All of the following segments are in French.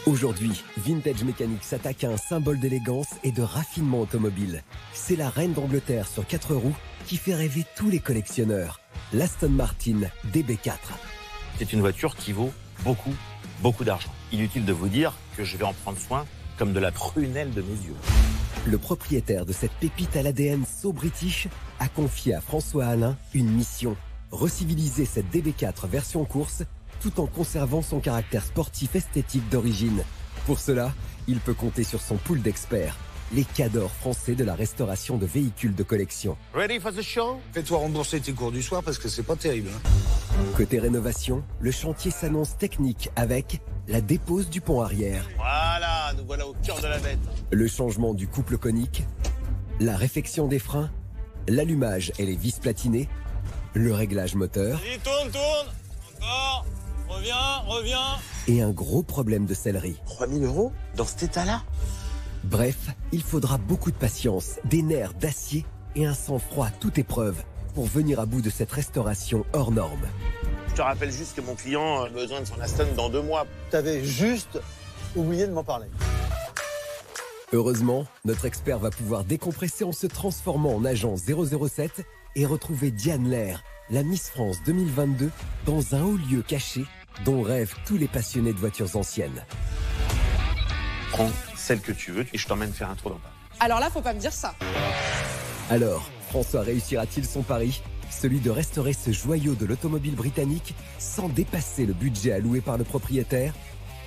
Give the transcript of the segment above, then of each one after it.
Aujourd'hui, Vintage Mécanique s'attaque à un symbole d'élégance et de raffinement automobile. C'est la reine d'Angleterre sur 4 roues qui fait rêver tous les collectionneurs. L'Aston Martin DB4. C'est une voiture qui vaut beaucoup d'argent. Inutile de vous dire que je vais en prendre soin comme de la prunelle de mes yeux. Le propriétaire de cette pépite à l'ADN so british a confié à François Alain une mission. Reciviliser cette DB4 version course tout en conservant son caractère sportif esthétique d'origine. Pour cela, il peut compter sur son pool d'experts, les cadors français de la restauration de véhicules de collection. Ready for the show? Fais-toi rembourser tes cours du soir parce que c'est pas terrible. Côté rénovation, le chantier s'annonce technique avec la dépose du pont arrière. Voilà, nous voilà au cœur de la bête. Le changement du couple conique, la réfection des freins, l'allumage et les vis platinées, le réglage moteur. Vas-y, tourne, encore, reviens. Et un gros problème de sellerie. 3 000 € dans cet état-là? Bref, il faudra beaucoup de patience, des nerfs d'acier et un sang-froid à toute épreuve pour venir à bout de cette restauration hors norme. Je te rappelle juste que mon client a besoin de son Aston dans 2 mois. T'avais juste oublié de m'en parler. Heureusement, notre expert va pouvoir décompresser en se transformant en agent 007 et retrouver Diane Lair, la Miss France 2022, dans un haut lieu caché dont rêvent tous les passionnés de voitures anciennes. Prends celle que tu veux et je t'emmène faire un tour dans Paris. Alors là, faut pas me dire ça. Alors, François réussira-t-il son pari, celui de restaurer ce joyau de l'automobile britannique sans dépasser le budget alloué par le propriétaire?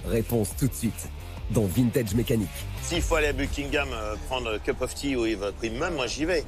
Réponse tout de suite, dans Vintage Mécanique. S'il faut aller à Buckingham prendre Cup of Tea ou Eva Primum, moi j'y vais.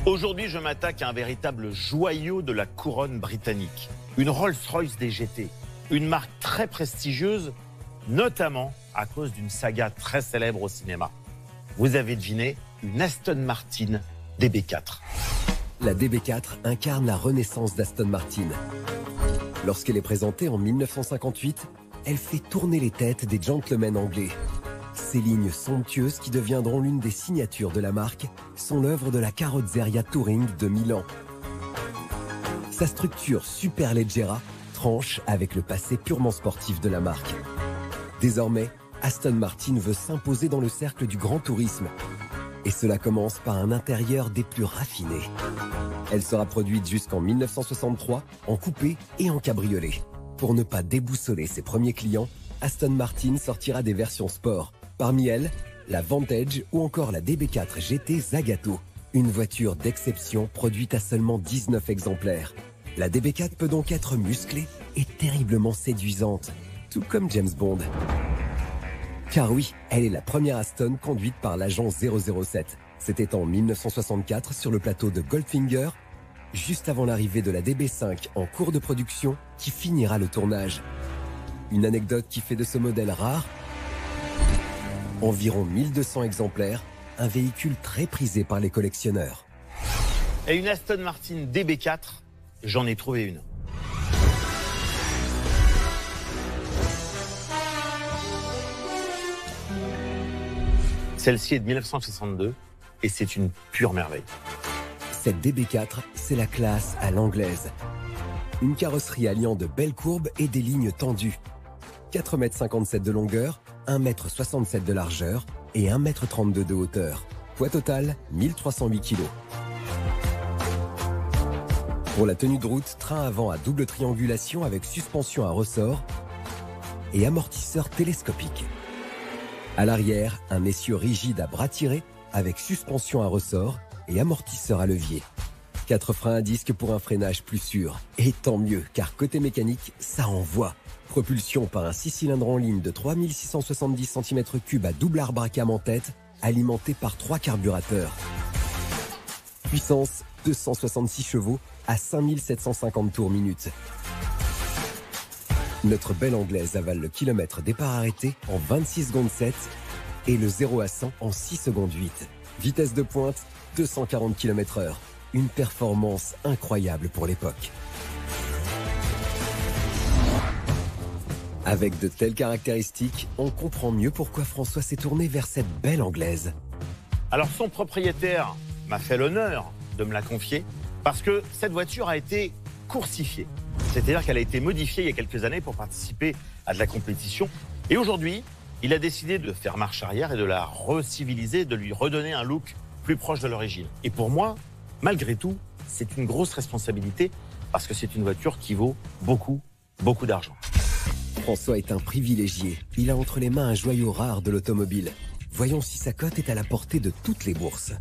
Aujourd'hui, je m'attaque à un véritable joyau de la couronne britannique. Une Rolls-Royce des GT, une marque très prestigieuse, notamment à cause d'une saga très célèbre au cinéma. Vous avez deviné, une Aston Martin DB4. La DB4 incarne la renaissance d'Aston Martin. Lorsqu'elle est présentée en 1958, elle fait tourner les têtes des gentlemen anglais. Ces lignes somptueuses qui deviendront l'une des signatures de la marque sont l'œuvre de la Carrozzeria Touring de Milan. Sa structure Superleggera tranche avec le passé purement sportif de la marque. Désormais, Aston Martin veut s'imposer dans le cercle du grand tourisme. Et cela commence par un intérieur des plus raffinés. Elle sera produite jusqu'en 1963 en coupé et en cabriolet. Pour ne pas déboussoler ses premiers clients, Aston Martin sortira des versions sport. Parmi elles, la Vantage ou encore la DB4 GT Zagato. Une voiture d'exception produite à seulement 19 exemplaires. La DB4 peut donc être musclée et terriblement séduisante, tout comme James Bond. Car oui, elle est la première Aston conduite par l'agent 007. C'était en 1964 sur le plateau de Goldfinger, juste avant l'arrivée de la DB5 en cours de production qui finira le tournage. Une anecdote qui fait de ce modèle rare, environ 1200 exemplaires, un véhicule très prisé par les collectionneurs. Et une Aston Martin DB4, j'en ai trouvé une. Celle-ci est de 1962 et c'est une pure merveille. Cette DB4, c'est la classe à l'anglaise. Une carrosserie alliant de belles courbes et des lignes tendues. 4,57 m de longueur, 1,67 m de largeur et 1,32 m de hauteur. Poids total, 1308 kg. Pour la tenue de route, train avant à double triangulation avec suspension à ressort et amortisseur télescopique. À l'arrière, un essieu rigide à bras tirés avec suspension à ressort et amortisseur à levier. 4 freins à disque pour un freinage plus sûr. Et tant mieux, car côté mécanique, ça envoie. Propulsion par un 6 cylindres en ligne de 3670 cm3 à double arbre à cam en tête, alimenté par 3 carburateurs. Puissance 266 chevaux à 5750 tours minute. Notre belle anglaise avale le kilomètre départ arrêté en 26 secondes 7 et le 0 à 100 en 6 secondes 8. Vitesse de pointe, 240 km/h. Une performance incroyable pour l'époque. Avec de telles caractéristiques, on comprend mieux pourquoi François s'est tourné vers cette belle anglaise. Alors son propriétaire m'a fait l'honneur de me la confier parce que cette voiture a été coursifiée. C'est-à-dire qu'elle a été modifiée il y a quelques années pour participer à de la compétition. Et aujourd'hui, il a décidé de faire marche arrière et de la reciviliser, de lui redonner un look plus proche de l'origine. Et pour moi, malgré tout, c'est une grosse responsabilité parce que c'est une voiture qui vaut beaucoup, beaucoup d'argent. François est un privilégié. Il a entre les mains un joyau rare de l'automobile. Voyons si sa cote est à la portée de toutes les bourses.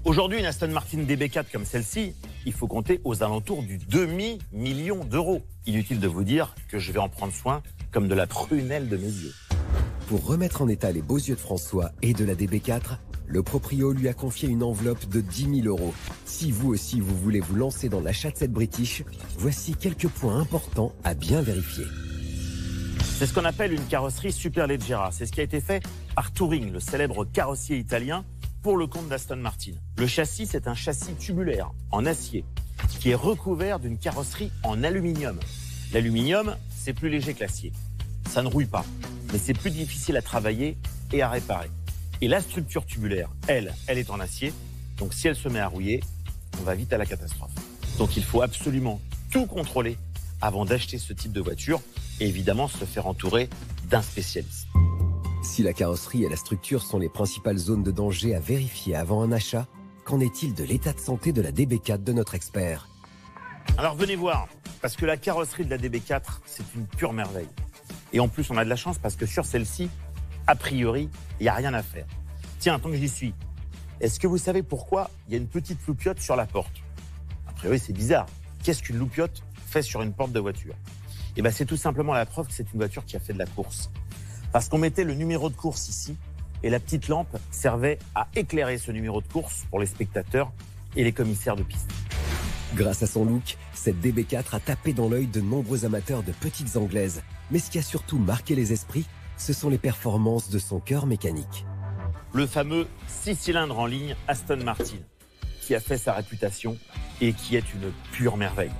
Aujourd'hui, une Aston Martin DB4 comme celle-ci, il faut compter aux alentours du demi-million d'euros. Inutile de vous dire que je vais en prendre soin comme de la prunelle de mes yeux. Pour remettre en état les beaux yeux de François et de la DB4, le proprio lui a confié une enveloppe de 10 000 euros. Si vous aussi vous voulez vous lancer dans l'achat de cette British, voici quelques points importants à bien vérifier. C'est ce qu'on appelle une carrosserie Superleggera. C'est ce qui a été fait par Touring, le célèbre carrossier italien, pour le compte d'Aston Martin. Le châssis, c'est un châssis tubulaire, en acier, qui est recouvert d'une carrosserie en aluminium. L'aluminium, c'est plus léger que l'acier. Ça ne rouille pas, mais c'est plus difficile à travailler et à réparer. Et la structure tubulaire, elle est en acier. Donc si elle se met à rouiller, on va vite à la catastrophe. Donc il faut absolument tout contrôler avant d'acheter ce type de voiture et évidemment se faire entourer d'un spécialiste. Si la carrosserie et la structure sont les principales zones de danger à vérifier avant un achat, qu'en est-il de l'état de santé de la DB4 de notre expert? Alors venez voir, parce que la carrosserie de la DB4, c'est une pure merveille. Et en plus, on a de la chance parce que sur celle-ci, a priori, il n'y a rien à faire. Tiens, tant que j'y suis, est-ce que vous savez pourquoi il y a une petite loupiote sur la porte? A priori, c'est bizarre. Qu'est-ce qu'une loupiote fait sur une porte de voiture? Eh bien, c'est tout simplement la preuve que c'est une voiture qui a fait de la course. Parce qu'on mettait le numéro de course ici, et la petite lampe servait à éclairer ce numéro de course pour les spectateurs et les commissaires de piste. Grâce à son look, cette DB4 a tapé dans l'œil de nombreux amateurs de petites anglaises. Mais ce qui a surtout marqué les esprits, ce sont les performances de son cœur mécanique. Le fameux 6 cylindres en ligne Aston Martin, qui a fait sa réputation et qui est une pure merveille.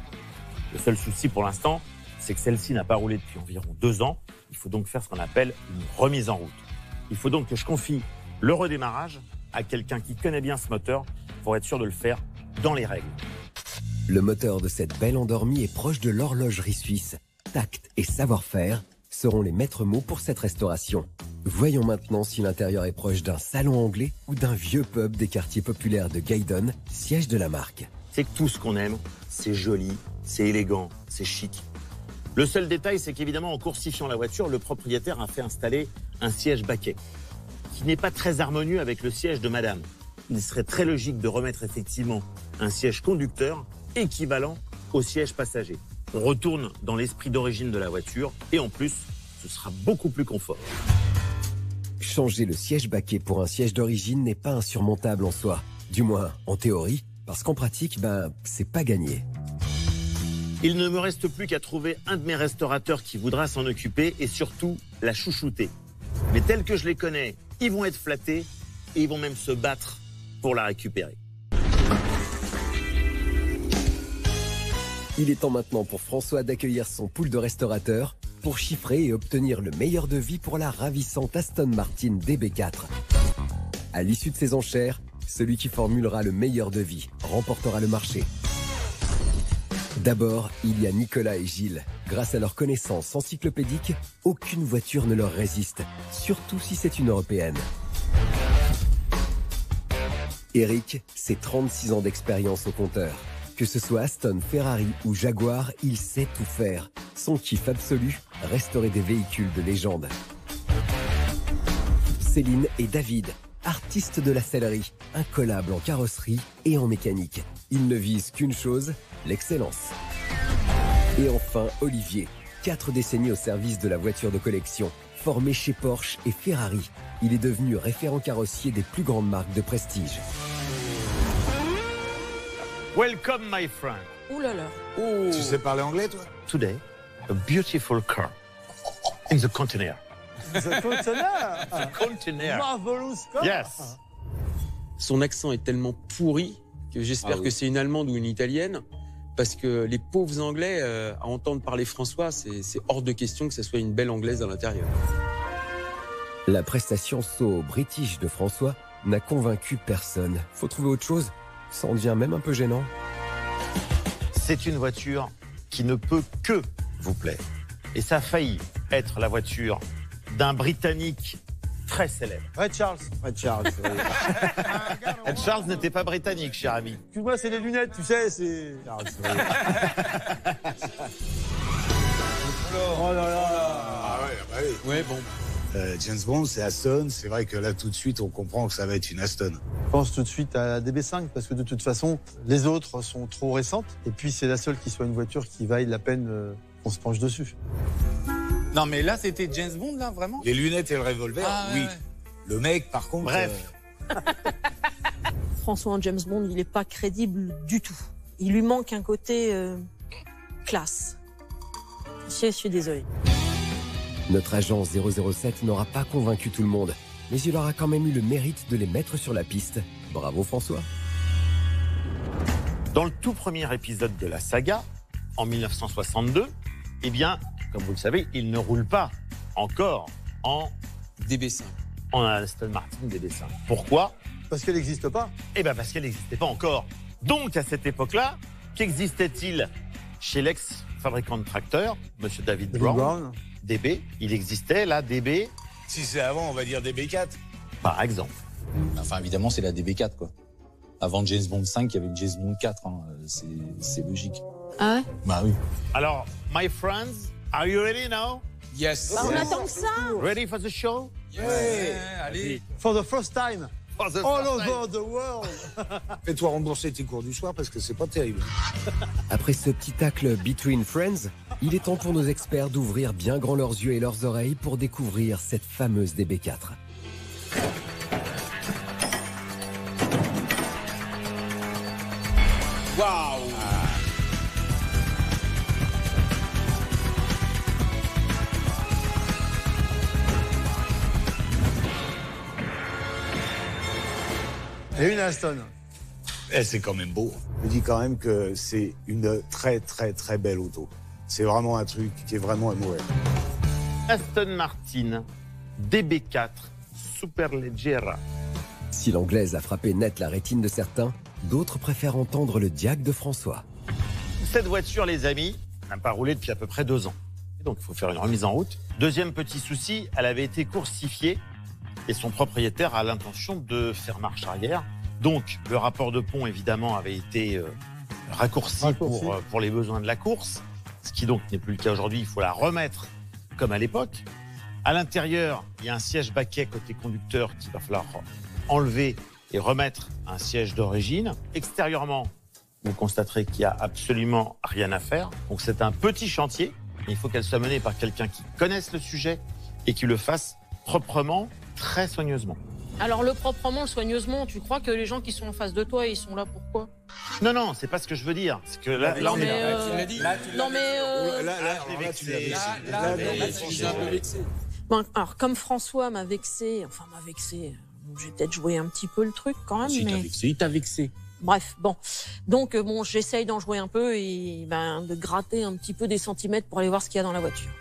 Le seul souci pour l'instant, c'est que celle-ci n'a pas roulé depuis environ 2 ans. Il faut donc faire ce qu'on appelle une remise en route. Il faut donc que je confie le redémarrage à quelqu'un qui connaît bien ce moteur pour être sûr de le faire dans les règles. Le moteur de cette belle endormie est proche de l'horlogerie suisse. Tact et savoir-faire seront les maîtres mots pour cette restauration. Voyons maintenant si l'intérieur est proche d'un salon anglais ou d'un vieux pub des quartiers populaires de Gaydon, siège de la marque. C'est que tout ce qu'on aime, c'est joli, c'est élégant, c'est chic. Le seul détail, c'est qu'évidemment, en coursifiant la voiture, le propriétaire a fait installer un siège baquet, qui n'est pas très harmonieux avec le siège de madame. Il serait très logique de remettre effectivement un siège conducteur équivalent au siège passager. On retourne dans l'esprit d'origine de la voiture et en plus, ce sera beaucoup plus confort. Changer le siège baquet pour un siège d'origine n'est pas insurmontable en soi. Du moins, en théorie, parce qu'en pratique, c'est pas gagné. Il ne me reste plus qu'à trouver un de mes restaurateurs qui voudra s'en occuper et surtout la chouchouter. Mais tels que je les connais, ils vont être flattés et ils vont même se battre pour la récupérer. Il est temps maintenant pour François d'accueillir son pool de restaurateurs pour chiffrer et obtenir le meilleur devis pour la ravissante Aston Martin DB4. À l'issue de ces enchères, celui qui formulera le meilleur devis remportera le marché. D'abord, il y a Nicolas et Gilles. Grâce à leurs connaissances encyclopédiques, aucune voiture ne leur résiste, surtout si c'est une européenne. Eric, c'est 36 ans d'expérience au compteur. Que ce soit Aston, Ferrari ou Jaguar, il sait tout faire. Son kiff absolu, restaurer des véhicules de légende. Céline et David, artistes de la sellerie, incollables en carrosserie et en mécanique. Ils ne visent qu'une chose, l'excellence. Et enfin, Olivier, 4 décennies au service de la voiture de collection. Formé chez Porsche et Ferrari, il est devenu référent carrossier des plus grandes marques de prestige. Welcome, my friend. Ouh là là. Oh. Tu sais parler anglais, toi? Today, a beautiful car in the container. The container. The container. Marvelous car. Yes. Son accent est tellement pourri que j'espère que c'est une Allemande ou une Italienne. Parce que les pauvres Anglais, à entendre parler François, c'est hors de question que ce soit une belle Anglaise à l'intérieur. La prestation so british de François n'a convaincu personne. Faut trouver autre chose. Ça en devient même un peu gênant. C'est une voiture qui ne peut que vous plaire. Et ça a failli être la voiture d'un Britannique très célèbre. Red Charles. Red Charles. Ed Charles n'était pas britannique, cher ami. Excuse-moi, c'est les lunettes, tu sais, c'est... Oh là là. Ah ouais, bah oui. Ouais, bon. James Bond, c'est Aston. C'est vrai que là, tout de suite, on comprend que ça va être une Aston. Je pense tout de suite à la DB5 parce que de toute façon, les autres sont trop récentes. Et puis, c'est la seule qui soit une voiture qui vaille la peine qu'on se penche dessus. Non, mais là, c'était James Bond, là, vraiment? Les lunettes et le revolver, oui. Ouais. Le mec, par contre... Bref. François en James Bond, il n'est pas crédible du tout. Il lui manque un côté classe. Je suis désolée. Notre agent 007 n'aura pas convaincu tout le monde, mais il aura quand même eu le mérite de les mettre sur la piste. Bravo François. Dans le tout premier épisode de la saga, en 1962, eh bien, comme vous le savez, il ne roule pas encore en DB5. Aston Martin DB5. Pourquoi? Parce qu'elle n'existe pas. Eh bien, parce qu'elle n'existait pas encore. Donc, à cette époque-là, qu'existait-il chez l'ex-fabricant de tracteurs, Monsieur David Brown, DB? Il existait, là, DB, Si c'est avant, on va dire DB4. par exemple. Enfin, évidemment, c'est la DB4, quoi. Avant James Bond 5, il y avait James Bond 4, hein. C'est logique. Ah ouais? Bah oui. Alors, my friends, are you ready now? Yes. Bah, on attend que ça. Ready for the show? Ouais, allez. For the first time. For the All first time. over the world. Fais-toi rembourser tes cours du soir parce que c'est pas terrible. Après ce petit tacle Between Friends, il est temps pour nos experts d'ouvrir bien grand leurs yeux et leurs oreilles pour découvrir cette fameuse DB4. Waouh. Et une Aston. Eh, c'est quand même beau. Je dis quand même que c'est une très très très belle auto. C'est vraiment un truc qui est vraiment à mourir. Aston Martin DB4 Superleggera. Si l'anglaise a frappé net la rétine de certains, d'autres préfèrent entendre le diac de François. Cette voiture, les amis, n'a pas roulé depuis à peu près 2 ans. Et donc, il faut faire une remise en route. Deuxième petit souci, elle avait été coursifiée et son propriétaire a l'intention de faire marche arrière. Donc, le rapport de pont, évidemment, avait été raccourci. Pour les besoins de la course, ce qui donc n'est plus le cas aujourd'hui. Il faut la remettre comme à l'époque. À l'intérieur, il y a un siège baquet côté conducteur qu'il va falloir enlever et remettre un siège d'origine. Extérieurement, vous constaterez qu'il n'y a absolument rien à faire. Donc c'est un petit chantier. Il faut qu'elle soit menée par quelqu'un qui connaisse le sujet et qui le fasse proprement, très soigneusement. Alors le proprement, le soigneusement, tu crois que les gens qui sont en face de toi, ils sont là pourquoi? Non, non, c'est pas ce que je veux dire. C'est que là, on est... Tu l'as dit. Non mais... Je suis un peu vexé. Bon, alors comme François m'a vexé, j'ai peut-être joué un petit peu le truc quand même, Si, mais... il t'a vexé. Bref, bon. Donc, bon, j'essaye d'en jouer un peu et de gratter un petit peu des centimètres pour aller voir ce qu'il y a dans la voiture.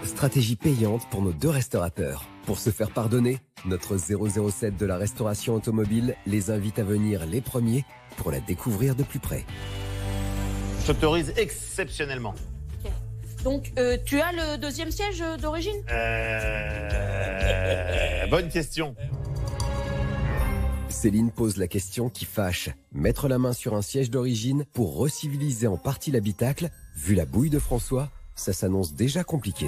Stratégie payante pour nos 2 restaurateurs. Pour se faire pardonner, notre 007 de la restauration automobile les invite à venir les premiers pour la découvrir de plus près. Je t'autorise exceptionnellement. Okay. Donc, tu as le 2e siège d'origine? Bonne question. Céline pose la question qui fâche. Mettre la main sur un siège d'origine pour reciviliser en partie l'habitacle, vu la bouille de François, ça s'annonce déjà compliqué.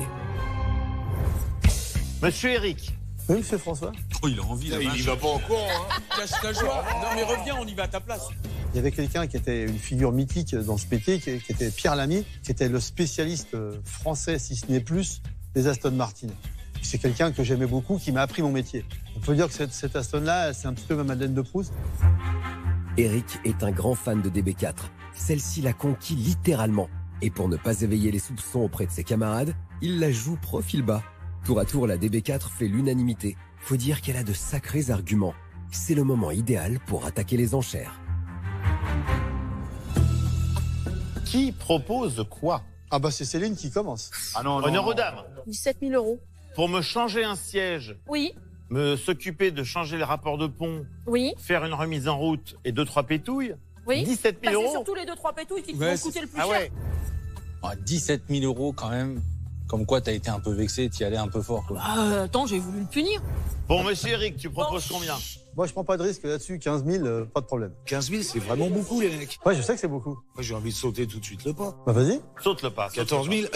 Monsieur Eric. Oui, monsieur François. Oh, il a envie, là. Il y va pas en courant, hein. Cache ta joie. Non mais reviens, on y va à ta place. Il y avait quelqu'un qui était une figure mythique dans ce métier, qui était Pierre Lamy, qui était le spécialiste français, si ce n'est plus, des Aston Martin. C'est quelqu'un que j'aimais beaucoup, qui m'a appris mon métier. On peut dire que cette Aston-là, c'est un petit peu ma Madeleine de Proust. Eric est un grand fan de DB4. Celle-ci l'a conquis littéralement. Et pour ne pas éveiller les soupçons auprès de ses camarades, il la joue profil bas. Tour à tour, la DB4 fait l'unanimité. Faut dire qu'elle a de sacrés arguments. C'est le moment idéal pour attaquer les enchères. Qui propose quoi? Ah bah c'est Céline qui commence. Ah non, Honneur aux dames. 17 000 euros. Pour me changer un siège, Oui, s'occuper de changer les rapports de pont, oui, faire une remise en route et 2-3 pétouilles, oui. 17 000 C'est euros. surtout les 2-3 pétouilles qui te Ouais, vont coûter le plus Ah cher. ouais. 17 000 euros quand même. Comme quoi, t'as été un peu vexé, t'y allais un peu fort, quoi. Attends, j'ai voulu le punir. Bon, monsieur Eric, tu proposes combien? Moi, je prends pas de risque là-dessus. 15 000, pas de problème. 15 000, c'est vraiment beaucoup, les mecs. Ouais, je sais que c'est beaucoup. Moi, j'ai envie de sauter tout de suite le pas. Bah vas-y. Saute le pas. 14 000.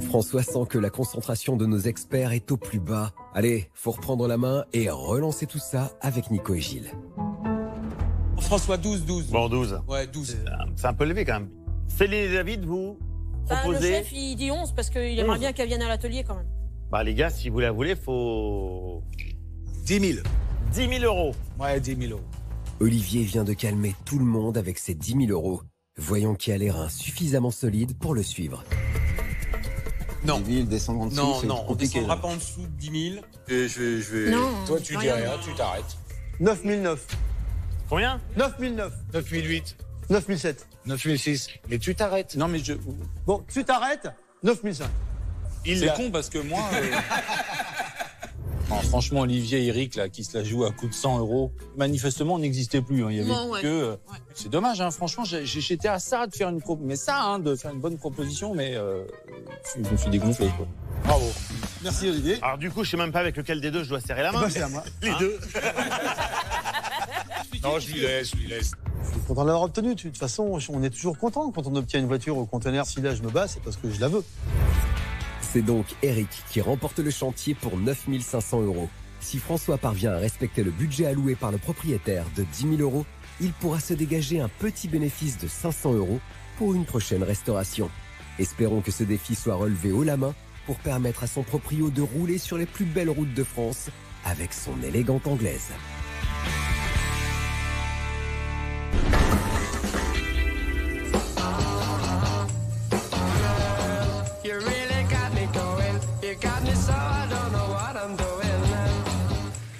François sent que la concentration de nos experts est au plus bas. Allez, faut reprendre la main et relancer tout ça avec Nico et Gilles. François, 12. Bon, 12. Ouais, 12. C'est un peu élevé quand même. Céline et David, vous Le proposez? chef, il dit 11 parce qu'il aimerait 11. bien qu'elle vienne à l'atelier quand même. Bah les gars, si vous la voulez, faut 10 000. 10 000 euros. Ouais, 10 000 euros. Olivier vient de calmer tout le monde avec ses 10 000 euros. Voyons qui a les reins suffisamment solides pour le suivre. Non. 10 000, descendre en dessous, Non, c'est on compliqué. descendra pas en dessous de 10 000. Je vais... Non. Toi, tu dis rien. rien, tu t'arrêtes. 9 009. Combien? 9 009. 9 008. 9 007. 9 006. Mais tu t'arrêtes. Non, mais Bon, tu t'arrêtes. 9 005. c'est con parce que moi... Non, franchement, Olivier et Eric, là, qui se la jouent à coup de 100 euros, manifestement, n'existait plus. Hein. Il y avait Non, ouais. que... Ouais. C'est dommage, hein. Franchement, j'étais à ça de faire une de faire une bonne proposition, mais je me suis dégonflé, quoi. Bravo. Merci Olivier. Alors du coup, je sais même pas avec lequel des deux je dois serrer la main. Bah, c'est à moi. Les deux. Non, je lui laisse. Je suis content de l'avoir obtenu. De toute façon, on est toujours content quand on obtient une voiture au conteneur. Si là je me bats, c'est parce que je la veux. C'est donc Eric qui remporte le chantier pour 9 500 euros. Si François parvient à respecter le budget alloué par le propriétaire de 10 000 euros, il pourra se dégager un petit bénéfice de 500 euros pour une prochaine restauration. Espérons que ce défi soit relevé haut la main pour permettre à son proprio de rouler sur les plus belles routes de France avec son élégante anglaise.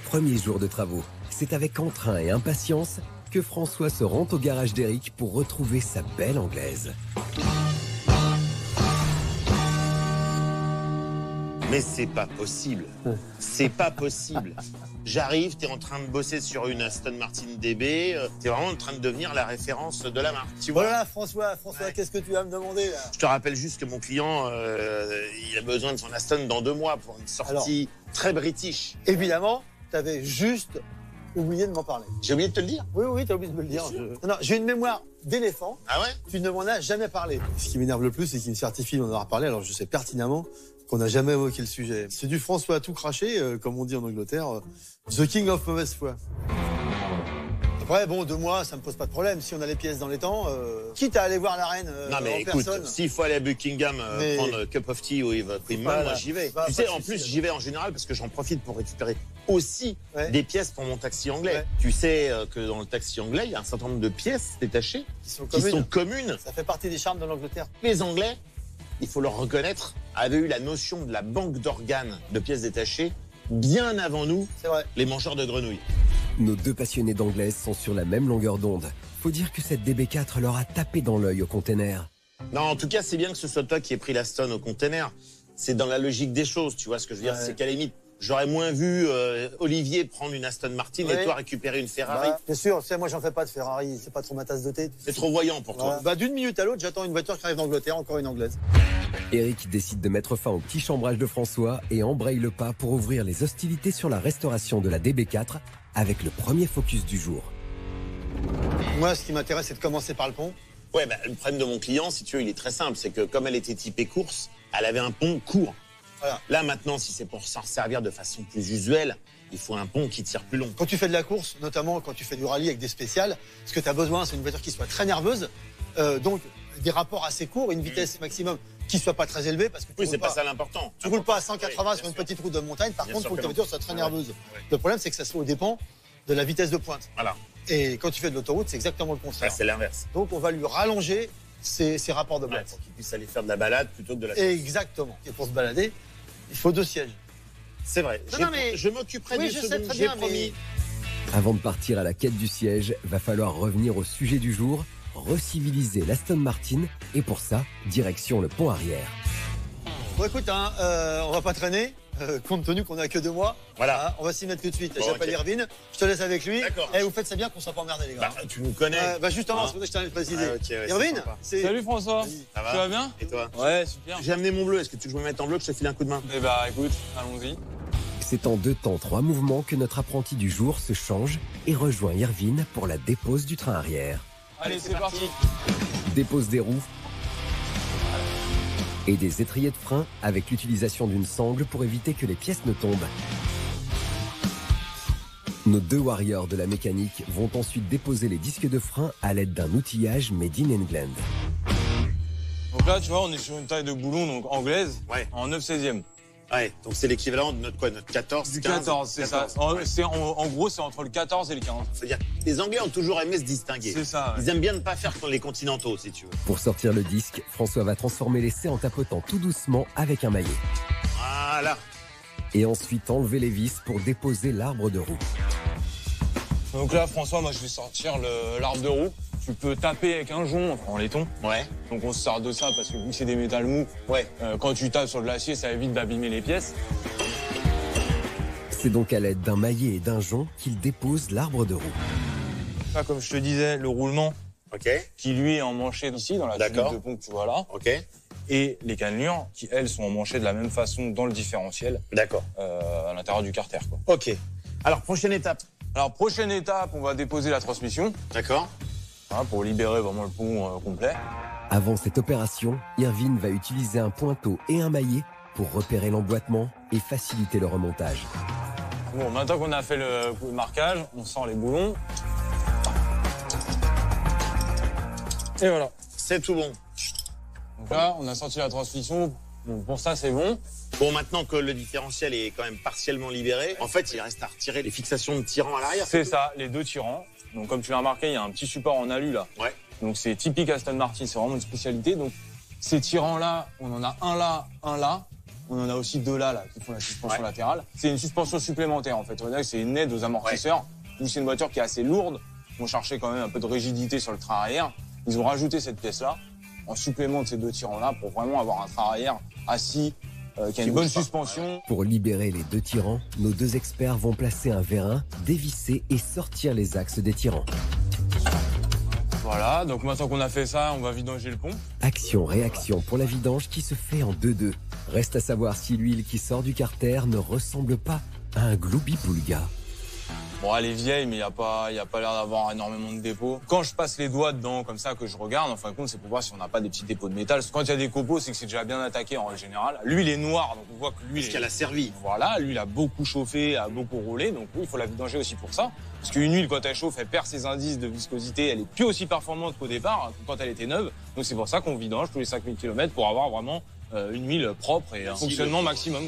Premier jour de travaux, c'est avec entrain et impatience que François se rend au garage d'Eric pour retrouver sa belle anglaise. Mais c'est pas possible. C'est pas possible. J'arrive, t'es en train de bosser sur une Aston Martin DB, t'es vraiment en train de devenir la référence de la marque. Tu vois? Voilà François, Ouais. qu'est-ce que tu vas me demander là? Je te rappelle juste que mon client, il a besoin de son Aston dans 2 mois pour une sortie très british. Évidemment, t'avais juste oublié de m'en parler. J'ai oublié de te le dire. Oui, t'as oublié de me le dire. Non, j'ai une mémoire d'éléphant. Ah ouais? Tu ne m'en as jamais parlé. Ce qui m'énerve le plus, c'est qu'il me certifie d'en avoir parlé, alors je sais pertinemment qu'on n'a jamais évoqué le sujet. C'est du François tout craché, comme on dit en Angleterre, the king of mauvaise foi. Après, bon, 2 mois, ça me pose pas de problème. Si on a les pièces dans les temps, quitte à aller voir la reine Non mais en écoute, personne. s'il faut aller à Buckingham Mais- prendre Cup of Tea ou Eve Queen, Voilà. moi j'y vais. Bah, Tu pas sais, de en souci, plus là. j'y vais en général parce que j'en profite pour récupérer aussi des pièces pour mon taxi anglais. Ouais. Tu sais que dans le taxi anglais, il y a un certain nombre de pièces détachées Qui sont qui communes. sont communes. Ça fait partie des charmes de l'Angleterre. Les Anglais, il faut leur reconnaître, avaient eu la notion de la banque d'organes de pièces détachées bien avant nous, C'est vrai. les mangeurs de grenouilles. Nos deux passionnés d'anglaise sont sur la même longueur d'onde. Faut dire que cette DB4 leur a tapé dans l'œil au container. Non, en tout cas, c'est bien que ce soit toi qui aies pris la Stone au container. C'est dans la logique des choses, tu vois ce que je veux dire. Ouais. C'est qu'à la limite, j'aurais moins vu Olivier prendre une Aston Martin Ouais. et toi récupérer une Ferrari. Bah, bien sûr, tu sais, moi j'en fais pas de Ferrari, c'est pas trop ma tasse de thé. C'est trop voyant pour toi. Voilà. Bah, d'une minute à l'autre, j'attends une voiture qui arrive d'Angleterre, encore une anglaise. Eric décide de mettre fin au petit chambrage de François et embraye le pas pour ouvrir les hostilités sur la restauration de la DB4 avec le premier focus du jour. Moi, ce qui m'intéresse, c'est de commencer par le pont. Ouais, bah, le problème de mon client, si tu veux, il est très simple. C'est que comme elle était typée course, elle avait un pont court. Voilà. Là, maintenant, si c'est pour s'en servir de façon plus usuelle, il faut un pont qui tire plus long. Quand tu fais de la course, notamment quand tu fais du rallye avec des spéciales, ce que tu as besoin, c'est une voiture qui soit très nerveuse, donc des rapports assez courts, une vitesse maximum qui soit pas très élevée, parce que tu Oui, roules c'est pas pas, ça l'important. tu roules pas à 180 Oui, sur bien une sûr. petite route de montagne. Par Bien contre, sûr faut que que ta non. voiture soit très Ouais, nerveuse. ouais. Le problème, c'est que ça soit au dépend de la vitesse de pointe. Voilà. Et quand tu fais de l'autoroute, c'est exactement le contraire. C'est l'inverse. Donc on va lui rallonger ses rapports de bloc. Pour qu'il puisse aller faire de la balade plutôt que de la course. Exactement. Et pour se balader, il faut 2 sièges. C'est vrai. Non, mais... Je m'occuperai Oui, du je sais second, très j'ai bien, promis. Avant de partir à la quête du siège, va falloir revenir au sujet du jour, reciviliser l'Aston Martin, et pour ça, direction le pont arrière. Bon écoute, hein, on va pas traîner, compte tenu qu'on a que 2 mois. Voilà. Hein, on va s'y mettre tout de suite. Bon, J'appelle Irvine, je te laisse avec lui. D'accord. Et vous faites ça bien qu'on soit pas emmerdés les gars. Bah, tu nous connais. Justement, Hein. c'est pour ça que je t'en ai précisé. Ah, ok, ouais, Irvine, c'est c'est... Salut François, Ça va tu vas bien? Et toi? Ouais, super. J'ai amené mon bleu. Est-ce que tu veux me mettre en bleu que je te file un coup de main? Eh bah écoute, allons-y. C'est en 2 temps 3 mouvements que notre apprenti du jour se change et rejoint Irvine pour la dépose du train arrière. Allez, c'est parti. Dépose des roues et des étriers de frein avec l'utilisation d'une sangle pour éviter que les pièces ne tombent. Nos 2 warriors de la mécanique vont ensuite déposer les disques de frein à l'aide d'un outillage made in England. Donc là, tu vois, on est sur une taille de boulon donc anglaise, Ouais. en 9/16e. Ouais, donc c'est l'équivalent de notre quoi? Notre 14, Du 15, 14, c'est ça. 14. En gros, c'est entre le 14 et le 15. C'est-à-dire, les Anglais ont toujours aimé se distinguer. C'est ça, ouais. Ils aiment bien ne pas faire comme les continentaux, si tu veux. Pour sortir le disque, François va transformer l'essai en tapotant tout doucement avec un maillet. Voilà. Et ensuite enlever les vis pour déposer l'arbre de roue. Donc là, François, moi, je vais sortir l'arbre de roue. Tu peux taper avec un jonc en laiton. Ouais. Donc on se sert de ça parce que vu que c'est des métals mous, Ouais. quand tu tapes sur de l'acier, ça évite d'abîmer les pièces. C'est donc à l'aide d'un maillet et d'un jonc qu'il dépose l'arbre de roue. Là, comme je te disais, le roulement Ok. qui lui est emmanché ici dans la tuile D'accord. de pont que tu vois là, Ok. et les cannelures qui elles sont emmanchées de la même façon dans le différentiel D'accord. à l'intérieur du carter, quoi. Ok. Alors, prochaine étape. Alors prochaine étape, on va déposer la transmission D'accord. hein, pour libérer vraiment le pont complet. Avant cette opération, Irvine va utiliser un pointeau et un maillet pour repérer l'emboîtement et faciliter le remontage. Bon, maintenant qu'on a fait le marquage, on sort les boulons. Et voilà. C'est tout bon. Donc là, on a sorti la transmission. Bon, pour ça, c'est bon. Bon, maintenant que le différentiel est quand même partiellement libéré, en fait, il reste à retirer les fixations de tirant à l'arrière. C'est ça, les 2 tirants. Donc comme tu l'as remarqué, il y a un petit support en alu là. Ouais. Donc c'est typique Aston Martin, c'est vraiment une spécialité. Donc ces tirants-là, on en a un là, un là. On en a aussi 2 là qui font la suspension latérale. C'est une suspension supplémentaire en fait. On va dire que c'est une aide aux amortisseurs. Ou c'est une voiture qui est assez lourde. Ils vont chercher quand même un peu de rigidité sur le train arrière. Ils ont rajouté cette pièce-là en supplément de ces 2 tirants-là pour vraiment avoir un train arrière assis, qui a une bonne suspension. Pour libérer les 2 tirants, nos 2 experts vont placer un vérin, dévisser et sortir les axes des tirants. Voilà, donc maintenant qu'on a fait ça, on va vidanger le pont. Action-réaction pour la vidange qui se fait en 2-2. Reste à savoir si l'huile qui sort du carter ne ressemble pas à un gloubi-boulga. Bon, elle est vieille, mais il y a pas l'air d'avoir énormément de dépôts. Quand je passe les doigts dedans, comme ça, que je regarde, en fin de compte, c'est pour voir si on n'a pas des petits dépôts de métal. Quand il y a des copeaux, c'est que c'est déjà bien attaqué en règle générale. L'huile est noire, donc on voit que l'huile. Parce qu'elle a servi. Voilà, l'huile a beaucoup chauffé, a beaucoup roulé, donc oui, il faut la vidanger aussi pour ça. Parce qu'une huile, quand elle chauffe, elle perd ses indices de viscosité, elle est plus aussi performante qu'au départ, quand elle était neuve. Donc c'est pour ça qu'on vidange tous les 5000 km pour avoir vraiment une huile propre et un fonctionnement maximum.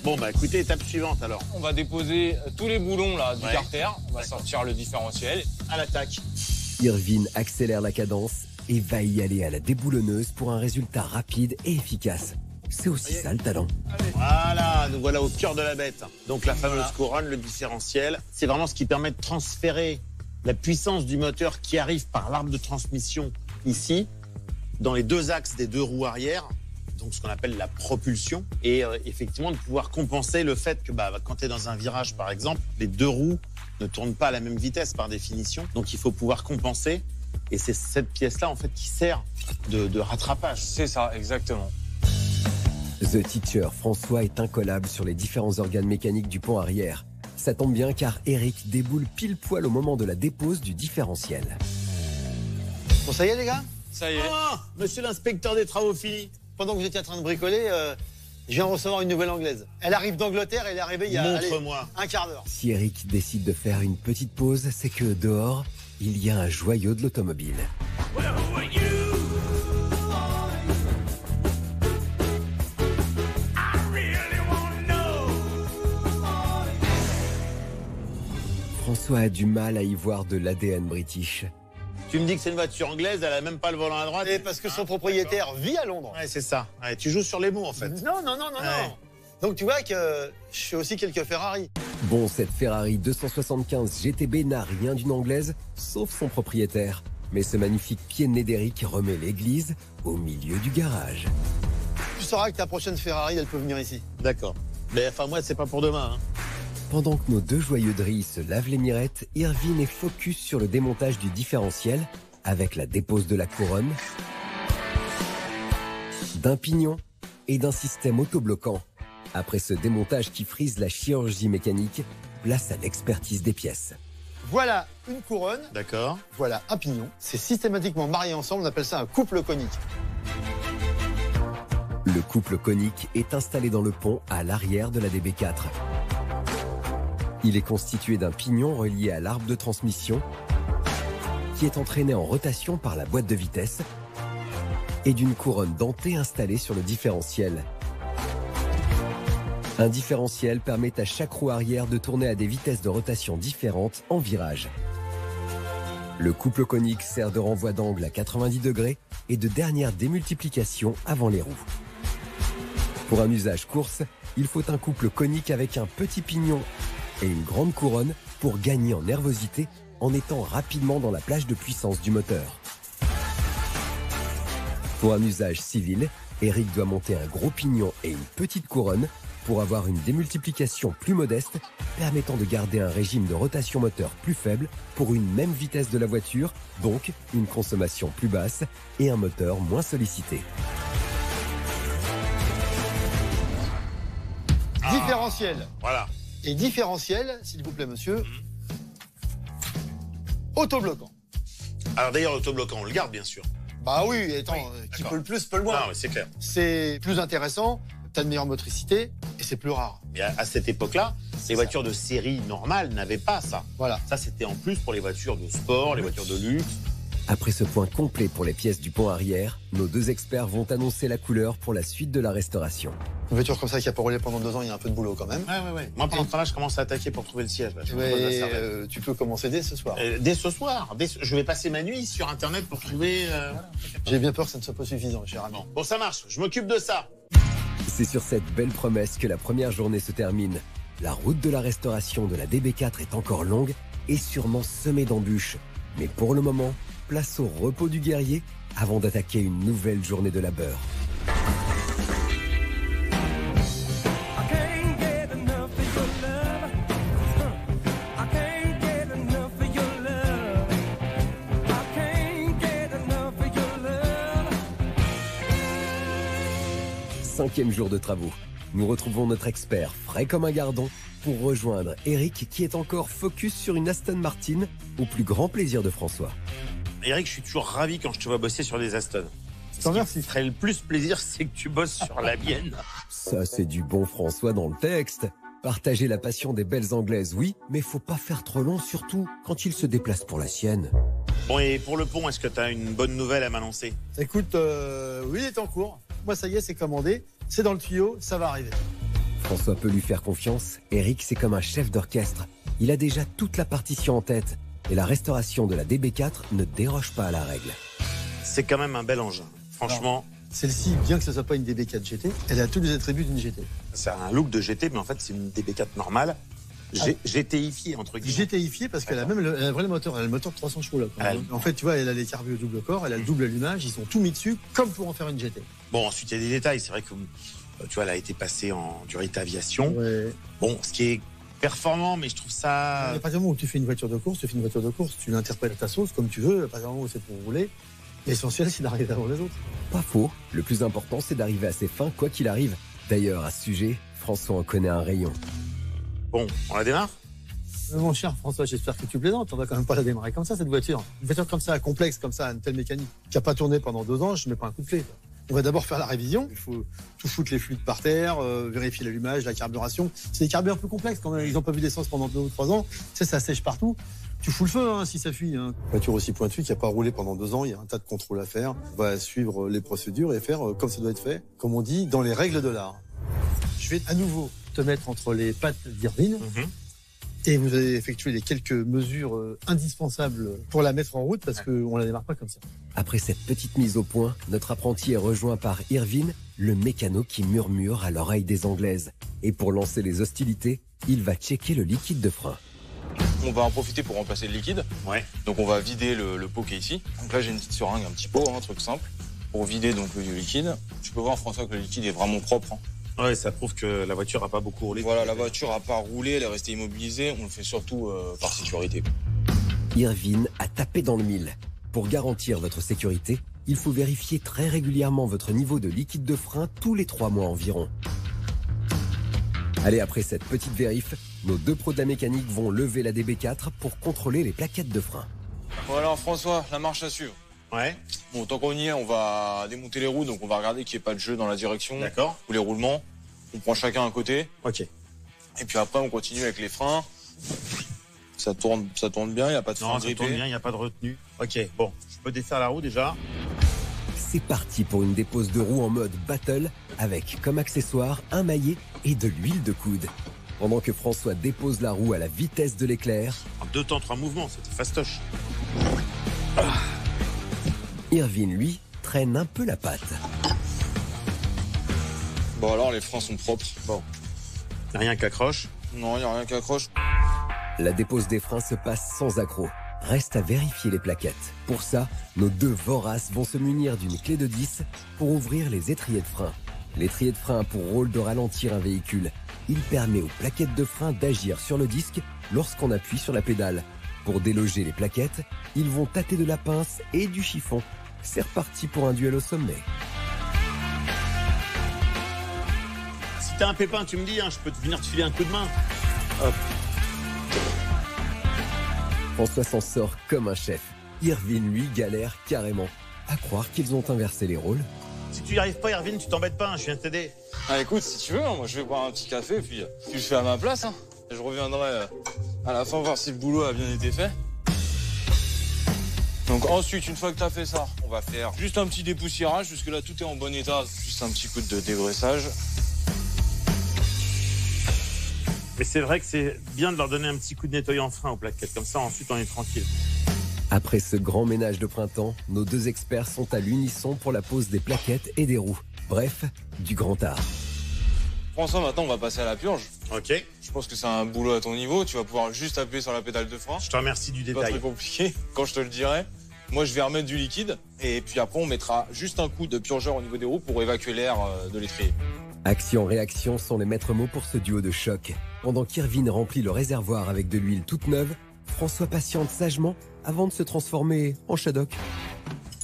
Bon, bah écoutez, étape suivante alors. On va déposer tous les boulons là du Ouais. carter, on va sortir le différentiel. À l'attaque. Irvine accélère la cadence et va y aller à la déboulonneuse pour un résultat rapide et efficace. C'est aussi ça le talent. Voilà, nous voilà au cœur de la bête. Donc la fameuse couronne, le différentiel, c'est vraiment ce qui permet de transférer la puissance du moteur qui arrive par l'arbre de transmission ici, dans les 2 axes des 2 roues arrière, donc ce qu'on appelle la propulsion, et effectivement de pouvoir compenser le fait que quand tu es dans un virage par exemple, les 2 roues ne tournent pas à la même vitesse par définition, donc il faut pouvoir compenser, et c'est cette pièce-là en fait qui sert de rattrapage. C'est ça, exactement. The Teacher François est incollable sur les différents organes mécaniques du pont arrière. Ça tombe bien car Eric déboule pile poil au moment de la dépose du différentiel. Bon, ça y est les gars? Ça y est. Oh, monsieur l'inspecteur des travaux finis. Pendant que vous étiez en train de bricoler, je viens de recevoir une nouvelle anglaise. Elle arrive d'Angleterre, elle est arrivée il y a Montre-moi. un quart d'heure. Si Eric décide de faire une petite pause, c'est que dehors, il y a un joyau de l'automobile. François a du mal à y voir de l'ADN british. Tu me dis que c'est une voiture anglaise, elle a même pas le volant à droite. Et parce que son propriétaire vit à Londres. Ouais, c'est ça. Ouais, tu joues sur les mots, en fait. Non. Donc tu vois que je fais aussi quelques Ferrari. Bon, cette Ferrari 275 GTB n'a rien d'une anglaise, sauf son propriétaire. Mais ce magnifique pied de nez d'Eric remet l'église au milieu du garage. Tu sauras que ta prochaine Ferrari, elle peut venir ici. D'accord. Mais enfin, moi, c'est pas pour demain. Hein. Pendant que nos deux joyeux drilles se lavent les mirettes, Irvine est focus sur le démontage du différentiel avec la dépose de la couronne, d'un pignon et d'un système autobloquant. Après ce démontage qui frise la chirurgie mécanique, place à l'expertise des pièces. Voilà une couronne, D'accord. voilà un pignon. C'est systématiquement marié ensemble, on appelle ça un couple conique. Le couple conique est installé dans le pont à l'arrière de la DB4. Il est constitué d'un pignon relié à l'arbre de transmission qui est entraîné en rotation par la boîte de vitesse et d'une couronne dentée installée sur le différentiel. Un différentiel permet à chaque roue arrière de tourner à des vitesses de rotation différentes en virage. Le couple conique sert de renvoi d'angle à 90 degrés et de dernière démultiplication avant les roues. Pour un usage course, il faut un couple conique avec un petit pignon et une grande couronne pour gagner en nervosité en étant rapidement dans la plage de puissance du moteur. Pour un usage civil, Eric doit monter un gros pignon et une petite couronne pour avoir une démultiplication plus modeste, permettant de garder un régime de rotation moteur plus faible pour une même vitesse de la voiture, donc une consommation plus basse et un moteur moins sollicité. Différentiel. Voilà. Et différentiel, s'il vous plaît, monsieur, autobloquant. Alors d'ailleurs, l'autobloquant, on le garde, bien sûr. Bah oui, attends, Oui, qui d'accord. peut le plus, peut le moins. Non, mais c'est clair. C'est plus intéressant, t'as de meilleure motricité et c'est plus rare. Mais à cette époque-là, les voitures de série normales n'avaient pas ça. Voilà. Ça, c'était en plus pour les voitures de sport, les voitures de luxe. Après ce point complet pour les pièces du pont arrière, nos deux experts vont annoncer la couleur pour la suite de la restauration. Une voiture comme ça qui a pas roulé pendant 2 ans, il y a un peu de boulot quand même. Ouais. Moi, pendant le travail, je commence à attaquer pour trouver le siège. Là. Je me repose la Mais cervelle. tu peux commencer dès ce soir. Dès ce soir, je vais passer ma nuit sur Internet pour trouver... J'ai bien peur que ça ne soit pas suffisant, cher ami. Bon, ça marche. Je m'occupe de ça. C'est sur cette belle promesse que la première journée se termine. La route de la restauration de la DB4 est encore longue et sûrement semée d'embûches. Mais pour le moment, place au repos du guerrier avant d'attaquer une nouvelle journée de labeur. Cinquième jour de travaux. Nous retrouvons notre expert frais comme un gardon pour rejoindre Eric qui est encore focus sur une Aston Martin au plus grand plaisir de François. Eric, je suis toujours ravi quand je te vois bosser sur des Aston. Ce qui me ferait le plus plaisir, c'est que tu bosses sur la mienne. Ça, c'est du bon François dans le texte. Partager la passion des belles anglaises, oui, mais faut pas faire trop long, surtout quand il se déplace pour la sienne. Bon, et pour le pont, est-ce que tu as une bonne nouvelle à m'annoncer? Écoute, oui, il est en cours. Moi, ça y est, c'est commandé. C'est dans le tuyau, ça va arriver. François peut lui faire confiance. Eric, c'est comme un chef d'orchestre. Il a déjà toute la partition en tête. Et la restauration de la DB4 ne déroge pas à la règle. C'est quand même un bel engin. Franchement, celle-ci, bien que ce ne soit pas une DB4 GT, elle a tous les attributs d'une GT. c'est un look de GT, mais en fait, c'est une DB4 normale. GTifiée, entre guillemets. GTifiée parce qu'elle a même elle a un vrai moteur. Elle a le moteur de 300 chevaux. Là, en fait, tu vois, elle a les carbures au double corps, elle a le double allumage. Ils ont tout mis dessus, comme pour en faire une GT. Bon, ensuite, il y a des détails. C'est vrai que, tu vois, elle a été passée en durité aviation. Ouais. Bon, ce qui est performant, mais je trouve ça... À partir du moment où tu fais une voiture de course, tu l'interprètes à ta sauce, comme tu veux. À partir du moment où c'est pour rouler, l'essentiel, c'est d'arriver avant les autres. Pas faux. Le plus important, c'est d'arriver à ses fins, quoi qu'il arrive. D'ailleurs, à ce sujet, François en connaît un rayon. Bon, on la démarre? Mon cher François, j'espère que tu plaisantes. On va quand même pas la démarrer comme ça, cette voiture. Une voiture comme ça, complexe, comme ça, une telle mécanique, qui n'a pas tourné pendant 2 ans, je ne mets pas un coup de clé. On va d'abord faire la révision. Il faut tout foutre les fluides par terre, vérifier l'allumage, la carburation. C'est des carburants plus complexes quand même. Ils n'ont pas vu d'essence pendant 2 ou 3 ans. Tu sais, ça sèche partout. Tu fous le feu si ça fuit. Voiture aussi pointue qui n'a pas roulé pendant 2 ans. Il y a un tas de contrôles à faire. On va suivre les procédures et faire comme ça doit être fait. Comme on dit, dans les règles de l'art. Je vais à nouveau te mettre entre les pattes d'Irvine. Et vous avez effectué les quelques mesures indispensables pour la mettre en route parce qu'on la démarre pas comme ça. Après cette petite mise au point, notre apprenti est rejoint par Irvine, le mécano qui murmure à l'oreille des Anglaises. Et pour lancer les hostilités, il va checker le liquide de frein. On va en profiter pour remplacer le liquide. Ouais. Donc on va vider le pot qui est ici. Donc là j'ai une petite seringue, un petit pot, un truc simple, pour vider donc le liquide. Tu peux voir François que le liquide est vraiment propre. Ouais, ça prouve que la voiture n'a pas beaucoup roulé. Voilà, la voiture n'a pas roulé, elle est restée immobilisée. On le fait surtout par sécurité. Irvine a tapé dans le mille. Pour garantir votre sécurité, il faut vérifier très régulièrement votre niveau de liquide de frein tous les 3 mois environ. Allez, après cette petite vérif, nos 2 pros de la mécanique vont lever la DB4 pour contrôler les plaquettes de frein. Bon alors François, la marche à suivre. Ouais. Bon, tant qu'on y est, on va démonter les roues, donc on va regarder qu'il n'y ait pas de jeu dans la direction. D'accord. Ou les roulements. On prend chacun un côté. Ok. Et puis après, on continue avec les freins. Ça tourne bien, il n'y a pas de frein Non, ça grippé. tourne bien, il n'y a pas de retenue. Ok, bon, je peux défaire la roue déjà. C'est parti pour une dépose de roue en mode battle avec comme accessoire un maillet et de l'huile de coude. Pendant que François dépose la roue à la vitesse de l'éclair, En 2 temps, 3 mouvements, c'était fastoche. Irvine, lui, traîne un peu la patte. Bon alors, les freins sont propres. Bon. Y a rien qui accroche. Non, il n'y a rien qui accroche. La dépose des freins se passe sans accroc. Reste à vérifier les plaquettes. Pour ça, nos 2 voraces vont se munir d'une clé de 10 pour ouvrir les étriers de frein. L'étrier de frein a pour rôle de ralentir un véhicule. Il permet aux plaquettes de frein d'agir sur le disque lorsqu'on appuie sur la pédale. Pour déloger les plaquettes, ils vont tâter de la pince et du chiffon. C'est reparti pour un duel au sommet. Si t'as un pépin, tu me dis, hein, je peux venir te filer un coup de main. Hop. François s'en sort comme un chef. Irvine, lui, galère carrément. À croire qu'ils ont inversé les rôles. Si tu y arrives pas, Irvine, tu t'embêtes pas, hein, je viens de t'aider. Ah écoute, si tu veux, moi je vais boire un petit café et puis tu le fais à ma place. Hein. Et je reviendrai à la fin voir si le boulot a bien été fait. Donc ensuite, une fois que tu as fait ça, on va faire juste un petit dépoussiérage. Jusque là, tout est en bon état. Juste un petit coup de dégraissage. Mais c'est vrai que c'est bien de leur donner un petit coup de nettoyant frein aux plaquettes. Comme ça, ensuite, on est tranquille. Après ce grand ménage de printemps, nos 2 experts sont à l'unisson pour la pose des plaquettes et des roues. Bref, du grand art. François, maintenant, on va passer à la purge. Ok. Je pense que c'est un boulot à ton niveau. Tu vas pouvoir juste appuyer sur la pédale de frein. Je te remercie du C'est pas détail. très compliqué. Quand je te le dirai, moi, je vais remettre du liquide. Et puis après, on mettra juste un coup de purgeur au niveau des roues pour évacuer l'air de l'étrier. Action-réaction sont les maîtres mots pour ce duo de choc. Pendant qu'Irvine remplit le réservoir avec de l'huile toute neuve, François patiente sagement avant de se transformer en Shadok.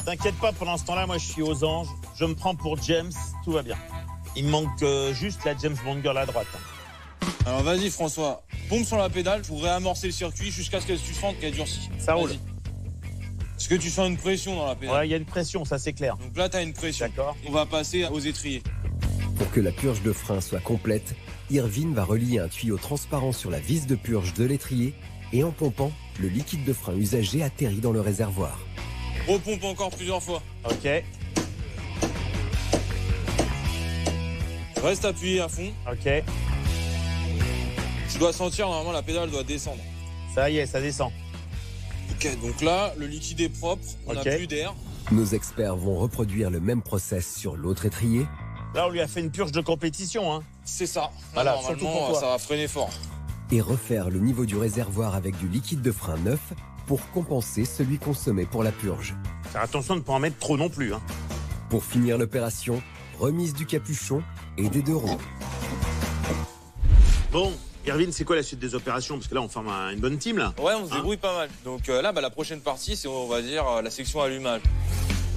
T'inquiète pas, pendant ce temps-là, moi, je suis aux anges. Je me prends pour James, tout va bien. Il me manque juste la James Bond girl à droite. Hein. Alors vas-y, François, pompe sur la pédale pour réamorcer le circuit jusqu'à ce que tu sentes qu'elle durcit. Ça roule. Vas-y. Est-ce que tu sens une pression dans la pédale? Ouais, il y a une pression, ça c'est clair. Donc là, tu as une pression. D'accord. On va passer aux étriers. Pour que la purge de frein soit complète, Irvine va relier un tuyau transparent sur la vis de purge de l'étrier et en pompant, le liquide de frein usagé atterrit dans le réservoir. Repompe encore plusieurs fois. Ok, Reste appuyé à fond. ok. Tu dois sentir, normalement, la pédale doit descendre. Ça y est, ça descend. Ok, donc là, le liquide est propre, on n'a Ok. plus d'air. Nos experts vont reproduire le même process sur l'autre étrier. Là, on lui a fait une purge de compétition. Hein. C'est ça. Là, Voilà, normalement, surtout pour toi. ça va freiner fort. Et refaire le niveau du réservoir avec du liquide de frein neuf pour compenser celui consommé pour la purge. Faire attention de ne pas en mettre trop non plus. Hein. Pour finir l'opération, remise du capuchon et des 2 roues. Bon, Irvine, c'est quoi la suite des opérations? Parce que là, on forme une bonne team, là. Ouais, on se Hein débrouille pas mal. Donc là, la prochaine partie, c'est, on va dire, la section allumage.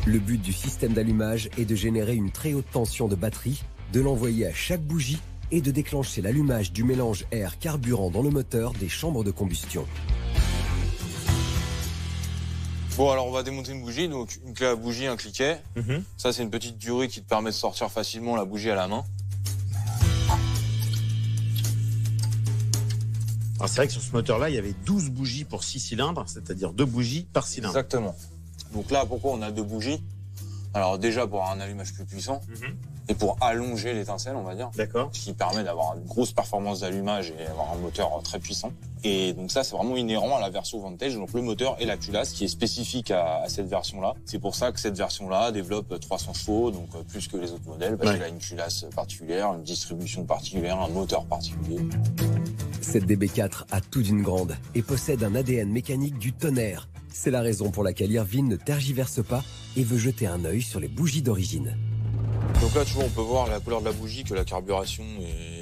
Le but du système d'allumage est de générer une très haute tension de batterie, de l'envoyer à chaque bougie et de déclencher l'allumage du mélange air-carburant dans le moteur des chambres de combustion. Bon, alors on va démonter une bougie, donc une clé à bougie, un cliquet. Mhm. Ça, c'est une petite durée qui te permet de sortir facilement la bougie à la main. Alors, c'est vrai que sur ce moteur-là, il y avait 12 bougies pour 6 cylindres, c'est-à-dire 2 bougies par cylindre. Exactement. Donc là, pourquoi on a 2 bougies? Alors déjà pour avoir un allumage plus puissant et pour allonger l'étincelle, on va dire. D'accord. Ce qui permet d'avoir une grosse performance d'allumage et avoir un moteur très puissant. Et donc ça, c'est vraiment inhérent à la version Vantage, donc le moteur et la culasse qui est spécifique à cette version-là. C'est pour ça que cette version-là développe 300 chevaux, donc plus que les autres modèles, parce qu'elle a une culasse particulière, une distribution particulière, un moteur particulier. Cette DB4 a tout d'une grande et possède un ADN mécanique du tonnerre. C'est la raison pour laquelle Irvine ne tergiverse pas et veut jeter un œil sur les bougies d'origine. Donc là, tu vois, on peut voir la couleur de la bougie, que la carburation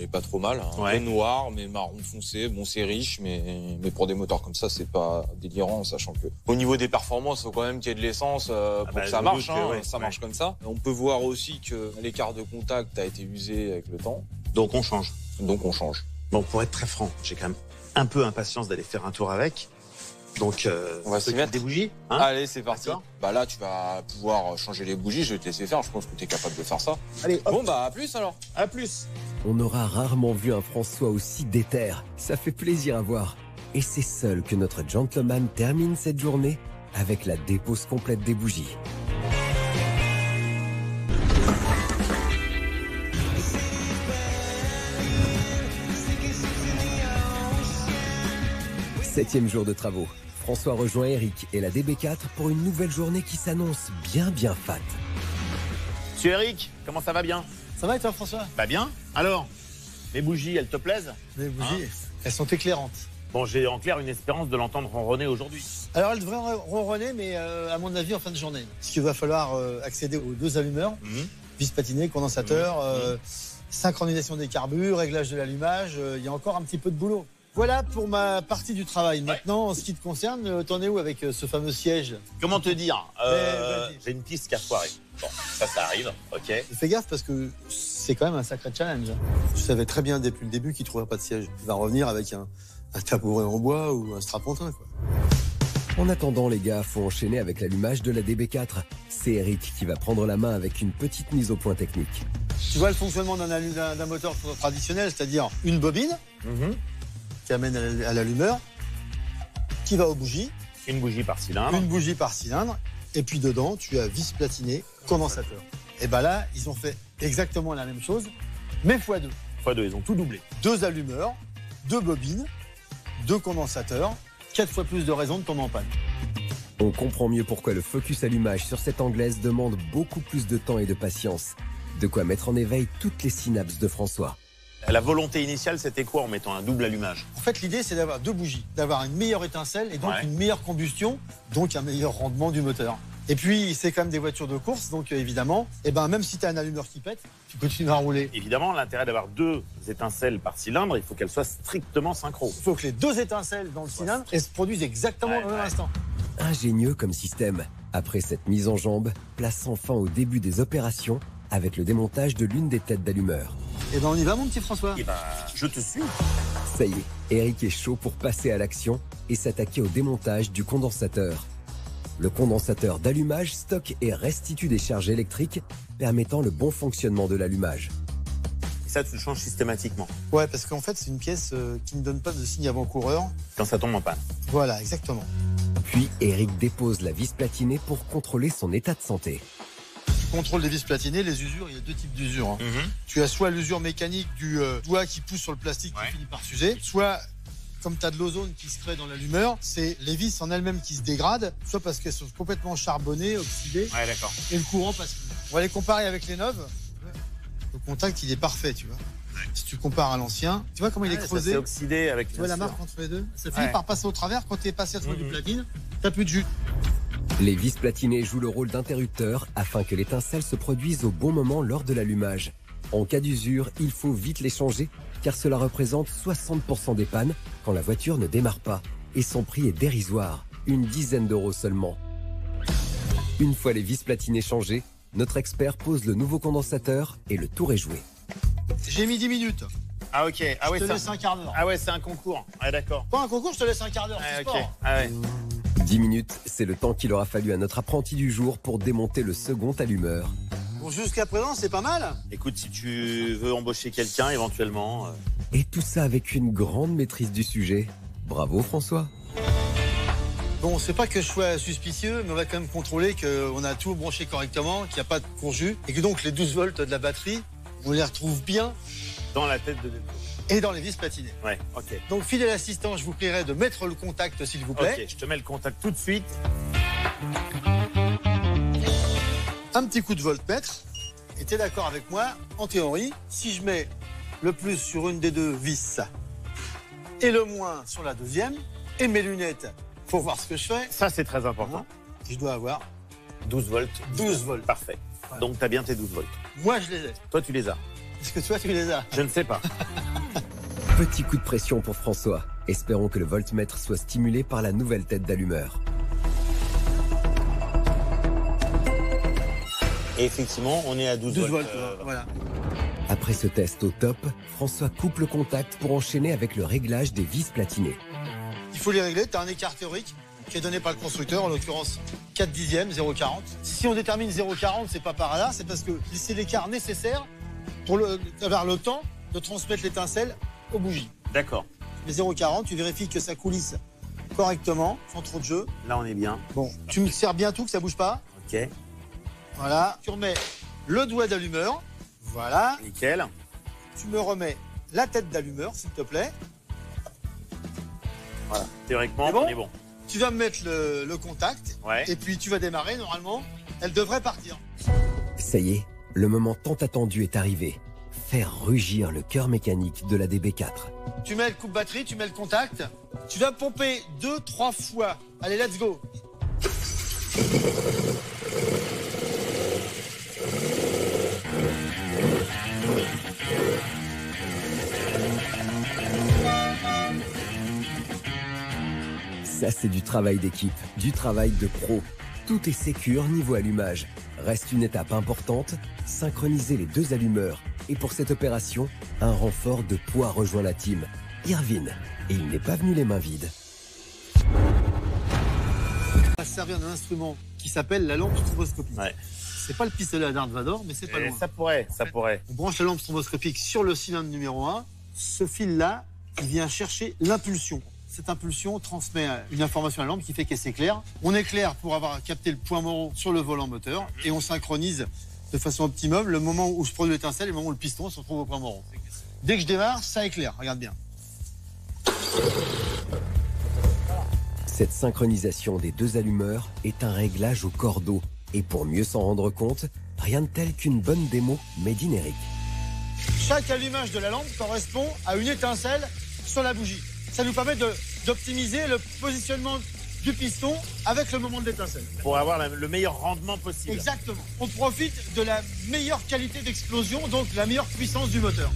est pas trop mal. Un peu noir, mais marron foncé. Bon, c'est riche, mais pour des moteurs comme ça, c'est pas délirant, sachant que au niveau des performances, il faut quand même qu'il y ait de l'essence pour que ça marche. Ça marche comme ça. On peut voir aussi que l'écart de contact a été usé avec le temps. Donc on change. Bon, pour être très franc, j'ai quand même un peu impatience d'aller faire un tour avec. Donc, on va s'y mettre des bougies. Hein, allez, c'est parti. Bah là, tu vas pouvoir changer les bougies. Je vais te laisser faire. Je pense que tu es capable de faire ça. Allez, hop. Bon, bah, à plus alors. À plus. On aura rarement vu un François aussi déter. Ça fait plaisir à voir. Et c'est seul que notre gentleman termine cette journée avec la dépose complète des bougies. Septième jour de travaux. François rejoint Eric et la DB4 pour une nouvelle journée qui s'annonce bien fat. Monsieur Eric, comment ça va bien? Ça va et toi, François? Bah bien. Alors, les bougies, elles te plaisent? Les bougies, elles sont éclairantes. Bon, j'ai en clair une espérance de l'entendre ronronner aujourd'hui. Alors, elle devrait ronronner, mais à mon avis, en fin de journée. Parce qu'il va falloir accéder aux deux allumeurs, vis platiné, condensateur, synchronisation des carbures, réglage de l'allumage. Il y a encore un petit peu de boulot. Voilà pour ma partie du travail. Maintenant, en ce qui te concerne, t'en es où avec ce fameux siège? Comment te dire? J'ai une piste qui a foiré. Bon, ça arrive, ok. Et fais gaffe parce que c'est quand même un sacré challenge. Je savais très bien depuis le début qu'il ne trouverait pas de siège. Il va revenir avec un tabouret en bois ou un strapontin, quoi. En attendant, les gars, faut enchaîner avec l'allumage de la DB4. C'est Eric qui va prendre la main avec une petite mise au point technique. Tu vois le fonctionnement d'un moteur traditionnel, c'est-à-dire une bobine qui amène à l'allumeur, qui va aux bougies. Une bougie par cylindre. Une bougie par cylindre. Et puis dedans, tu as vis platiné, condensateur. Et ben là, ils ont fait exactement la même chose, mais x2. x2, ils ont tout doublé. 2 allumeurs, 2 bobines, 2 condensateurs, 4 fois plus de raisons de tomber en panne. On comprend mieux pourquoi le focus allumage sur cette anglaise demande beaucoup plus de temps et de patience. De quoi mettre en éveil toutes les synapses de François. La volonté initiale, c'était quoi en mettant un double allumage? En fait, l'idée, c'est d'avoir 2 bougies, d'avoir une meilleure étincelle et donc une meilleure combustion, donc un meilleur rendement du moteur. Et puis, c'est quand même des voitures de course, donc évidemment, même si tu as un allumeur qui pète, tu continues à rouler. Évidemment, l'intérêt d'avoir 2 étincelles par cylindre, il faut qu'elles soient strictement synchro. Il faut que les 2 étincelles dans le cylindre, elles se produisent exactement au même instant. Ingénieux comme système. Après cette mise en jambe, place enfin au début des opérations avec le démontage de l'une des têtes d'allumeur. Et on y va, mon petit François? Je te suis. Ça y est, Eric est chaud pour passer à l'action et s'attaquer au démontage du condensateur. Le condensateur d'allumage stocke et restitue des charges électriques permettant le bon fonctionnement de l'allumage. Et ça, tu le changes systématiquement? Ouais, parce qu'en fait, c'est une pièce qui ne donne pas de signe avant-coureur. Quand ça tombe en panne. Voilà, exactement. Puis, Eric dépose la vis platinée pour contrôler son état de santé. Tu contrôles les vis platinées, les usures, il y a 2 types d'usures. Tu as soit l'usure mécanique du doigt qui pousse sur le plastique qui finit par s'user, soit, comme tu as de l'ozone qui se crée dans l'allumeur, c'est les vis en elles-mêmes qui se dégradent, soit parce qu'elles sont complètement charbonnées, oxydées, et le courant passe plus. On va les comparer avec les neuves. Le contact, il est parfait, tu vois. Si tu compares à l'ancien, tu vois comment il est creusé. C'est oxydé avec. Tu vois la marque entre les deux. Ça finit par passer au travers. Quand tu es passé à travers du platine, t'as plus de jus. Les vis platinées jouent le rôle d'interrupteur afin que l'étincelle se produise au bon moment lors de l'allumage. En cas d'usure, il faut vite les changer car cela représente 60% des pannes quand la voiture ne démarre pas. Et son prix est dérisoire, une dizaine d'euros seulement. Une fois les vis platinées changées, notre expert pose le nouveau condensateur et le tour est joué. J'ai mis 10 minutes. Ah ok. Ah ouais, je te laisse un quart d'heure. Ah ouais, c'est un concours. Ah d'accord. Pas un concours, je te laisse un quart d'heure. Ah, c'est ok. sport. Ah ouais. 10 minutes, c'est le temps qu'il aura fallu à notre apprenti du jour pour démonter le second allumeur. Bon, jusqu'à présent, c'est pas mal. Écoute, si tu veux embaucher quelqu'un éventuellement... Et tout ça avec une grande maîtrise du sujet. Bravo François. Bon, c'est pas que je sois suspicieux, mais on va quand même contrôler qu'on a tout branché correctement, qu'il n'y a pas de courjus, et que donc les 12 volts de la batterie, on les retrouve bien Dans la tête de Dedo. et dans les vis platinées. Ouais, ok. Donc, fidèle assistant, je vous prierai de mettre le contact, s'il vous plaît. Ok, je te mets le contact tout de suite. Un petit coup de voltmètre. Et t'es d'accord avec moi, en théorie, si je mets le plus sur une des deux vis et le moins sur la deuxième, et mes lunettes pour voir ce que je fais, Ça, c'est très important. je dois avoir 12 volts. 12 volts. Parfait. Voilà. Donc, tu as bien tes 12 volts. Moi, je les ai. Toi, tu les as. Est-ce que toi, tu les as? Je ne sais pas. Petit coup de pression pour François. Espérons que le voltmètre soit stimulé par la nouvelle tête d'allumeur. Et effectivement, on est à 12 volts. Voilà. Après ce test au top, François coupe le contact pour enchaîner avec le réglage des vis platinées. Il faut les régler. Tu as un écart théorique qui est donné par le constructeur, en l'occurrence 4 dixièmes, 0,40. Si on détermine 0,40, c'est pas par hasard, c'est parce que c'est l'écart nécessaire pour avoir le temps de transmettre l'étincelle aux bougies. D'accord. Les 0,40, tu vérifies que ça coulisse correctement, sans trop de jeu. Là, on est bien. Bon, tu me sers bien tout, que ça bouge pas. Ok. Voilà. Tu remets le doigt d'allumeur. Voilà. Nickel. Tu me remets la tête d'allumeur, s'il te plaît. Voilà. Théoriquement, C'est bon on est bon. Tu vas me mettre le contact. Ouais. Et puis tu vas démarrer, normalement. Elle devrait partir. Ça y est, le moment tant attendu est arrivé. Faire rugir le cœur mécanique de la DB4. Tu mets le coupe-batterie, tu mets le contact. Tu vas pomper 2-3 fois. Allez, let's go. Ça, c'est du travail d'équipe, du travail de pro. Tout est sécure niveau allumage. Reste une étape importante, synchroniser les deux allumeurs. Et pour cette opération, un renfort de poids rejoint la team. Irvine. Et il n'est pas venu les mains vides. On va se servir d'un instrument qui s'appelle la lampe stroboscopique. Ouais. C'est pas le pistolet à Darth Vader, mais c'est pas loin. Ça pourrait, ça pourrait. On branche la lampe stroboscopique sur le cylindre numéro 1. Ce fil-là, il vient chercher l'impulsion. Cette impulsion transmet une information à la lampe qui fait qu'elle s'éclaire. On éclaire pour avoir capté le point mort sur le volant moteur et on synchronise de façon optimum le moment où se produit l'étincelle et le moment où le piston se retrouve au point mort. Dès que je démarre, ça éclaire. Regarde bien. Cette synchronisation des deux allumeurs est un réglage au cordeau. Et pour mieux s'en rendre compte, rien de tel qu'une bonne démo made in Eric. Chaque allumage de la lampe correspond à une étincelle sur la bougie. Ça nous permet d'optimiser le positionnement du piston avec le moment de l'étincelle. Pour avoir le meilleur rendement possible. Exactement. On profite de la meilleure qualité d'explosion, donc la meilleure puissance du moteur.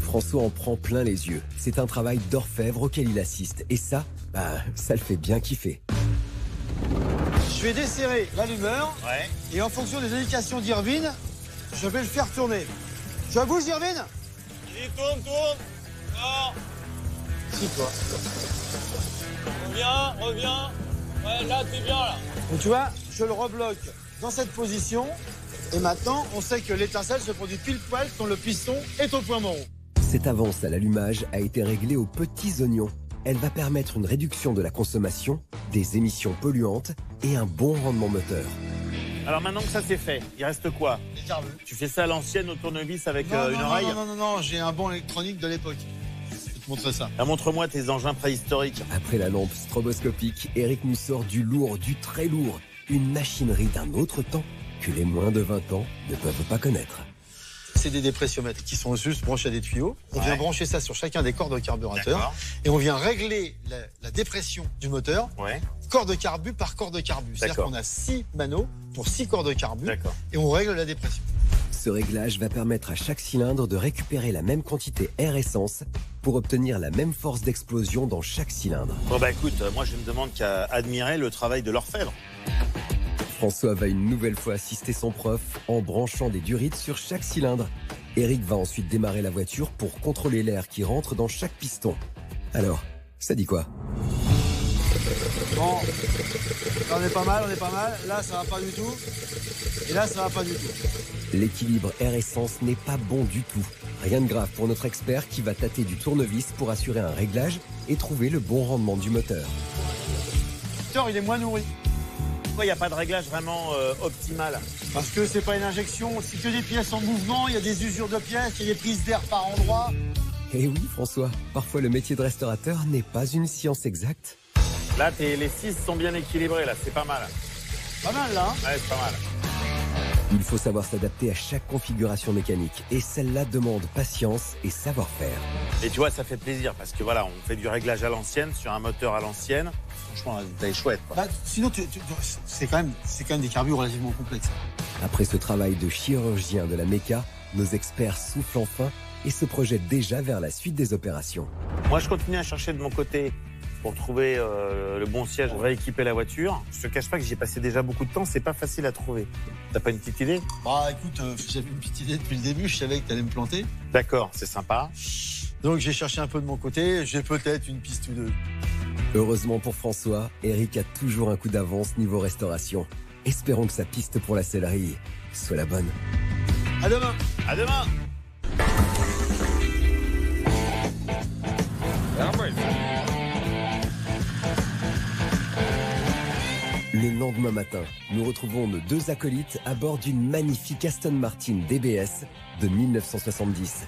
François en prend plein les yeux. C'est un travail d'orfèvre auquel il assiste. Et ça, ça le fait bien kiffer. Je vais desserrer l'allumeur. Ouais. Et en fonction des indications d'Irvine, je vais le faire tourner. Je bouge, Irvine? Il tourne. Fort. Si, toi. Reviens. Ouais, là, t'es bien, là. Donc tu vois, je le rebloque dans cette position. Et maintenant, on sait que l'étincelle se produit pile poil quand le piston est au point mort. Cette avance à l'allumage a été réglée aux petits oignons. Elle va permettre une réduction de la consommation, des émissions polluantes et un bon rendement moteur. Alors maintenant que ça c'est fait, il reste quoi? Les carbures. Tu fais ça à l'ancienne au tournevis avec une oreille? Non, j'ai un bon électronique de l'époque. Je vais te montrer ça. Ah, montre-moi tes engins préhistoriques. Après la lampe stroboscopique, Eric nous sort du lourd, du très lourd. Une machinerie d'un autre temps que les moins de 20 ans ne peuvent pas connaître. C'est des dépressiomètres qui sont juste branchés à des tuyaux. On vient brancher ça sur chacun des corps de carburateur. Et on vient régler la dépression du moteur, corps de carbu par corps de carbu. C'est-à-dire qu'on a 6 manos pour 6 corps de carbu et on règle la dépression. Ce réglage va permettre à chaque cylindre de récupérer la même quantité air-essence pour obtenir la même force d'explosion dans chaque cylindre. Bon bah écoute, moi je ne demande qu'à admirer le travail de l'orfèvre. François va une nouvelle fois assister son prof en branchant des durites sur chaque cylindre. Eric va ensuite démarrer la voiture pour contrôler l'air qui rentre dans chaque piston. Alors, ça dit quoi? Bon, là on est pas mal. Là ça va pas du tout. Et là ça va pas du tout. L'équilibre air-essence n'est pas bon du tout. Rien de grave pour notre expert qui va tâter du tournevis pour assurer un réglage et trouver le bon rendement du moteur. moteur, il est moins nourri. Pourquoi il n'y a pas de réglage vraiment optimal? Parce que c'est pas une injection, c'est que des pièces en mouvement, il y a des usures de pièces, il y a des prises d'air par endroit. Et oui, François, parfois le métier de restaurateur n'est pas une science exacte. Là, les 6 sont bien équilibrés, là, c'est pas mal. Pas mal là, hein? Ouais, c'est pas mal. Il faut savoir s'adapter à chaque configuration mécanique. Et celle-là demande patience et savoir-faire. Et tu vois, ça fait plaisir parce que voilà, on fait du réglage à l'ancienne, sur un moteur à l'ancienne. Franchement, la résultat est chouette, quoi. Bah, sinon, c'est quand même des carbures relativement complexes. Après ce travail de chirurgien de la méca, nos experts soufflent enfin et se projettent déjà vers la suite des opérations. Moi, je continue à chercher de mon côté pour trouver le bon siège, rééquiper la voiture. Je te cache pas que j'y ai passé déjà beaucoup de temps, c'est pas facile à trouver. T'as pas une petite idée? Bah écoute, j'avais une petite idée depuis le début, je savais que t'allais me planter. D'accord, c'est sympa. Donc j'ai cherché un peu de mon côté, j'ai peut-être une piste ou deux. Heureusement pour François, Eric a toujours un coup d'avance niveau restauration. Espérons que sa piste pour la sellerie soit la bonne. À demain. À demain. Le lendemain matin, nous retrouvons nos 2 acolytes à bord d'une magnifique Aston Martin DBS de 1970.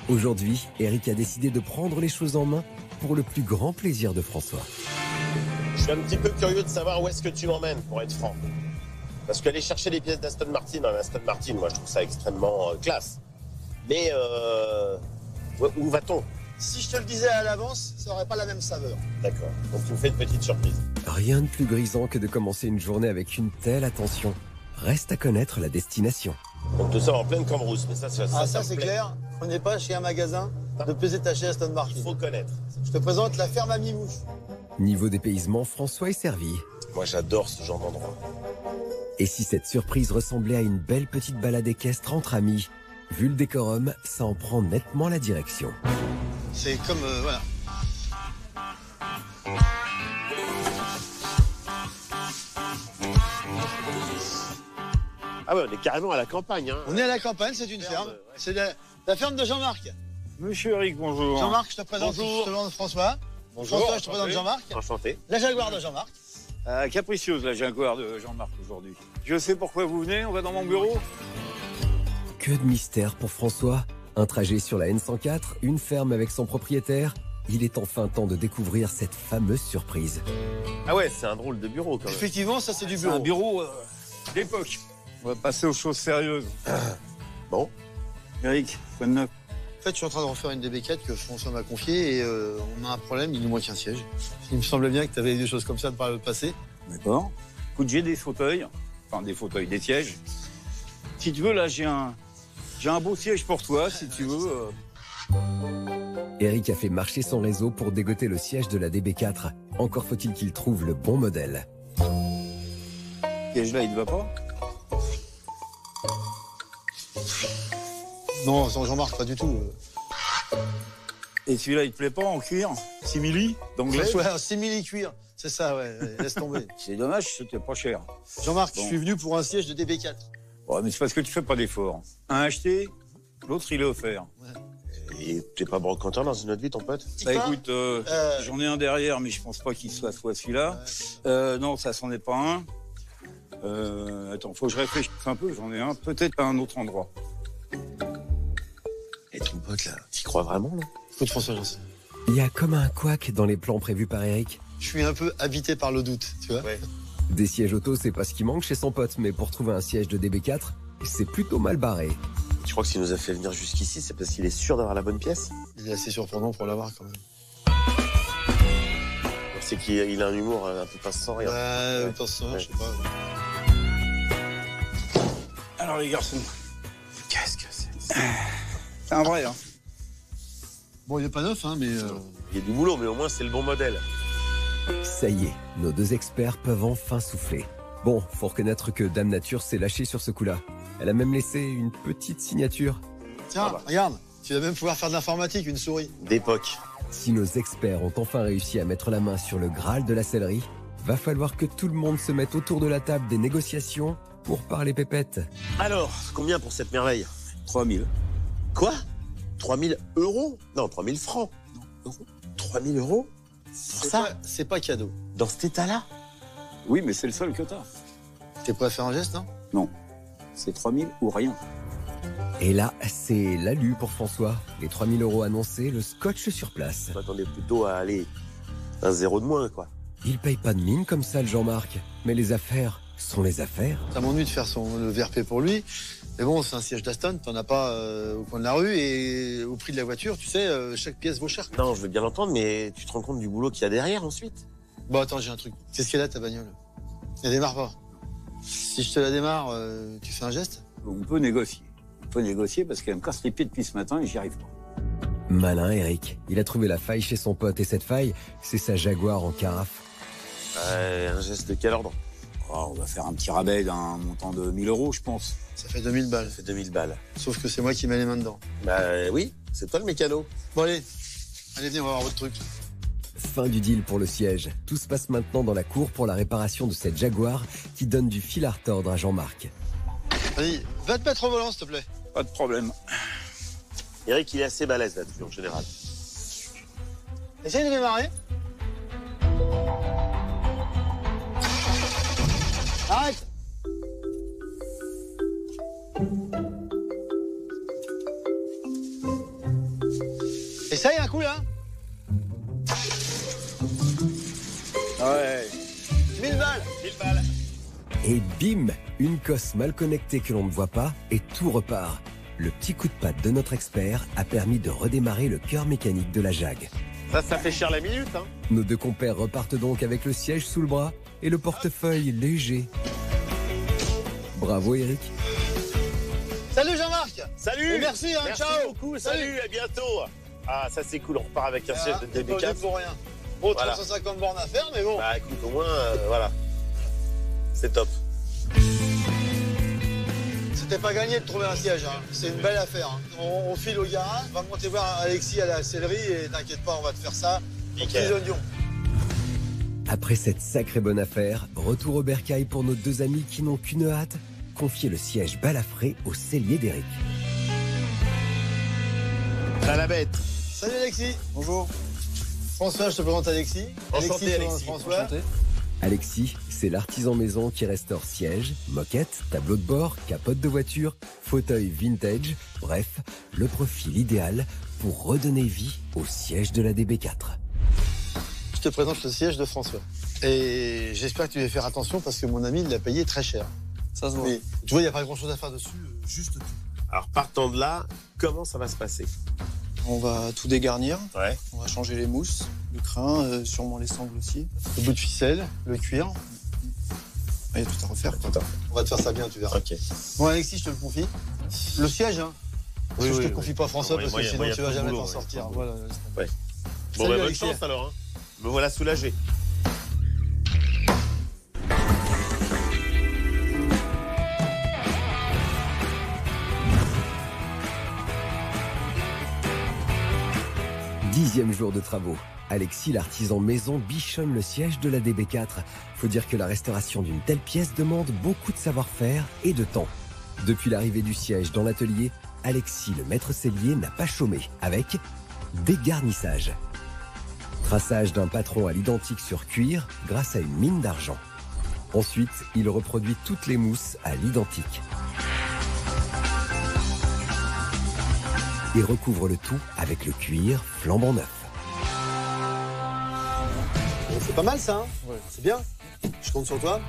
Aujourd'hui, Eric a décidé de prendre les choses en main pour le plus grand plaisir de François. Je suis un petit peu curieux de savoir où est-ce que tu m'emmènes, pour être franc. Parce qu'aller chercher les pièces d'Aston Martin dans l'Aston Martin, moi je trouve ça extrêmement classe. Mais où va-t-on? Si je te le disais à l'avance, ça n'aurait pas la même saveur. D'accord, donc tu me fais une petite surprise. Rien de plus grisant que de commencer une journée avec une telle attention. Reste à connaître la destination. Donc tout ça en pleine Cambrousse, mais ça c'est me plaît. clair, on n'est pas chez un magasin de pièces détachées Aston Martin. Il faut connaître. Je te présente la ferme à Mimouche. Niveau dépaysement, François est servi. Moi j'adore ce genre d'endroit. Et si cette surprise ressemblait à une belle petite balade équestre entre amis, vu le décorum, ça en prend nettement la direction. C'est comme, voilà. Ah ouais, on est carrément à la campagne. Hein. On est à la campagne, c'est une ferme. Ouais. C'est la ferme de Jean-Marc. Monsieur Eric, bonjour. Jean-Marc, je te présente. Bonjour. Je te présente François. Bonjour. François, je te présente Jean-Marc. Enchanté. La Jaguar de Jean-Marc. Capricieuse, la Jaguar de Jean-Marc aujourd'hui. Je sais pourquoi vous venez, on va dans mon bureau. Que de mystère pour François. Un trajet sur la N104, une ferme avec son propriétaire. Il est enfin temps de découvrir cette fameuse surprise. Ah ouais, c'est un drôle de bureau quand même. Effectivement, ça c'est du C'est bureau. un bureau d'époque. On va passer aux choses sérieuses. Bon. Eric, quoi de neuf? En fait, je suis en train de refaire une DB4 que François m'a confiée et on a un problème, il nous manque un siège. Il me semblait bien que tu avais des choses comme ça par le passé. D'accord. Écoute, j'ai des fauteuils, des sièges. Si tu veux, là, j'ai un beau siège pour toi, si tu veux. Eric a fait marcher son réseau pour dégoter le siège de la DB4. Encore faut-il qu'il trouve le bon modèle. Ce siège-là, il te va pas? Non, Jean-Marc, pas du tout. Et celui-là, il te plaît pas en cuir? Simili, d'anglais? Ouais, un simili-cuir. C'est ça, ouais. Laisse tomber. C'est dommage, c'était pas cher. Jean-Marc, Bon. je suis venu pour un siège de DB4. Ouais, mais c'est parce que tu fais pas d'efforts. Un acheté, l'autre, il est offert. Et t'es pas brocanteur dans une autre vie, ton pote? Bah écoute, j'en ai un derrière, mais je pense pas qu'il soit celui-là. Non, ça c'en est pas un. Attends, faut que je réfléchisse un peu, j'en ai un, peut-être à un autre endroit. Et ton pote là, t'y crois vraiment là? Écoute, François, j'en sais. Il y a comme un couac dans les plans prévus par Eric. Je suis un peu habité par le doute, tu vois. Ouais. Des sièges auto, c'est pas ce qui manque chez son pote, mais pour trouver un siège de DB4, c'est plutôt mal barré. Tu crois que s'il nous a fait venir jusqu'ici, c'est parce qu'il est sûr d'avoir la bonne pièce? Il est assez surprenant pour l'avoir quand même. C'est qu'il a un humour un peu pince sans rien. Ouais, attention, Ouais. je sais pas. Alors les garçons, Qu'est-ce que c'est? c'est un vrai, hein. Bon, il est pas neuf, hein, mais... Il y a du boulot, mais au moins c'est le bon modèle. Ça y est, nos 2 experts peuvent enfin souffler. Bon, faut reconnaître que Dame Nature s'est lâchée sur ce coup-là. Elle a même laissé une petite signature. Tiens, Ah bah. regarde, tu vas même pouvoir faire de l'informatique, une souris. D'époque. Si nos experts ont enfin réussi à mettre la main sur le Graal de la sellerie, va falloir que tout le monde se mette autour de la table des négociations pour parler pépette. Alors, combien pour cette merveille? 3000. Quoi? 3000 euros? Non, 3000 francs. Non, euros. 3000 euros? Pour ça? C'est pas cadeau. Dans cet état-là? Oui, mais c'est le seul que t'as. T'es prêt à faire un geste, non? Non. C'est 3000 ou rien. Et là, c'est l'alu pour François. Les 3000 € annoncés, le scotch sur place. Je m'attendais plutôt à aller un 0 de moins, quoi. Il paye pas de mine comme ça, le Jean-Marc. Mais les affaires sont les affaires. Ça m'ennuie de faire le VRP pour lui. Mais bon, c'est un siège d'Aston, t'en as pas au coin de la rue. Et au prix de la voiture, tu sais, chaque pièce vaut cher. Non, je veux bien l'entendre, mais tu te rends compte du boulot qu'il y a derrière ensuite? Bon, attends, j'ai un truc. C'est ce qu'elle a, ta bagnole. Elle démarre pas. Si je te la démarre, tu fais un geste? On peut négocier. On peut négocier parce qu'elle me casse les pieds depuis ce matin et j'y arrive pas. Malin, Eric. Il a trouvé la faille chez son pote. Et cette faille, c'est sa Jaguar en carafe. Un geste de quel ordre? Oh, on va faire un petit rabais d'un montant de 1000 €, je pense. Ça fait 2000 balles. Ça fait 2000 balles. Sauf que c'est moi qui mets les mains dedans. Bah oui, c'est toi le mécano. Bon, allez. Allez, venez, on va voir votre truc. Fin du deal pour le siège. Tout se passe maintenant dans la cour pour la réparation de cette Jaguar qui donne du fil à retordre à Jean-Marc. Vas-y, va te mettre au volant, s'il te plaît. Pas de problème. Eric, il est assez balèze là-dessus en général. Essaye de démarrer. Arrête. Essaye un coup, là. Ouais. 1000 balles. 1000 balles. Et bim, une cosse mal connectée que l'on ne voit pas et tout repart. Le petit coup de patte de notre expert a permis de redémarrer le cœur mécanique de la Jag. Ça fait cher la minute, hein. Nos deux compères repartent donc avec le siège sous le bras et le portefeuille léger. Bravo Eric. Salut Jean-Marc. Salut. Et merci, hein, merci ciao. beaucoup, salut, à bientôt. Ah, ça c'est cool, on repart avec un siège de DB4. Pour rien. Bon, Voilà. 350 bornes à faire, mais bon. Bah écoute, au moins, voilà. C'est top. C'était pas gagné de trouver un siège, hein. C'est une belle affaire. Hein. On file au garage, on va monter voir Alexis à la sellerie et t'inquiète pas, on va te faire ça. Nickel. Les oignons. Après cette sacrée bonne affaire, retour au bercail pour nos deux amis qui n'ont qu'une hâte, confier le siège balafré au cellier d'Eric. À la bête. Salut Alexis. Bonjour. François, je te présente Alexis. Enchanté, Alexis. François. Enchanté. Alexis, c'est l'artisan maison qui restaure siège, moquette, tableau de bord, capote de voiture, fauteuil vintage, bref, le profil idéal pour redonner vie au siège de la DB4. Je te présente le siège de François. Et j'espère que tu vas faire attention parce que mon ami, il l'a payé très cher. Ça se voit. Mais, tu vois, il n'y a pas grand-chose à faire dessus, juste tout. Alors partant de là, comment ça va se passer? On va tout dégarnir. Ouais. On va changer les mousses, le crin, sûrement les sangles aussi. Le bout de ficelle, le cuir. Il y a tout à refaire. On va te faire ça bien, tu verras. Ok. Bon, Alexis, je te le confie. Le siège, hein. Oui, je te oui, confie oui. pas François Ouais, parce moi, que y a- sinon moi, y a tu vas tout le jamais boulot, t'en ouais. sortir. Voilà. Ouais. Salut, Bon, bah, bonne Alexis. chance alors. Hein. Me voilà soulagé. Dixième jour de travaux. Alexis, l'artisan maison, bichonne le siège de la DB4. Faut dire que la restauration d'une telle pièce demande beaucoup de savoir-faire et de temps. Depuis l'arrivée du siège dans l'atelier, Alexis, le maître sellier, n'a pas chômé avec dégarnissage. Traçage d'un patron à l'identique sur cuir grâce à une mine d'argent. Ensuite, il reproduit toutes les mousses à l'identique. Et recouvre le tout avec le cuir flambant neuf. Bon, c'est pas mal ça, hein. Ouais. C'est bien. Je compte sur toi.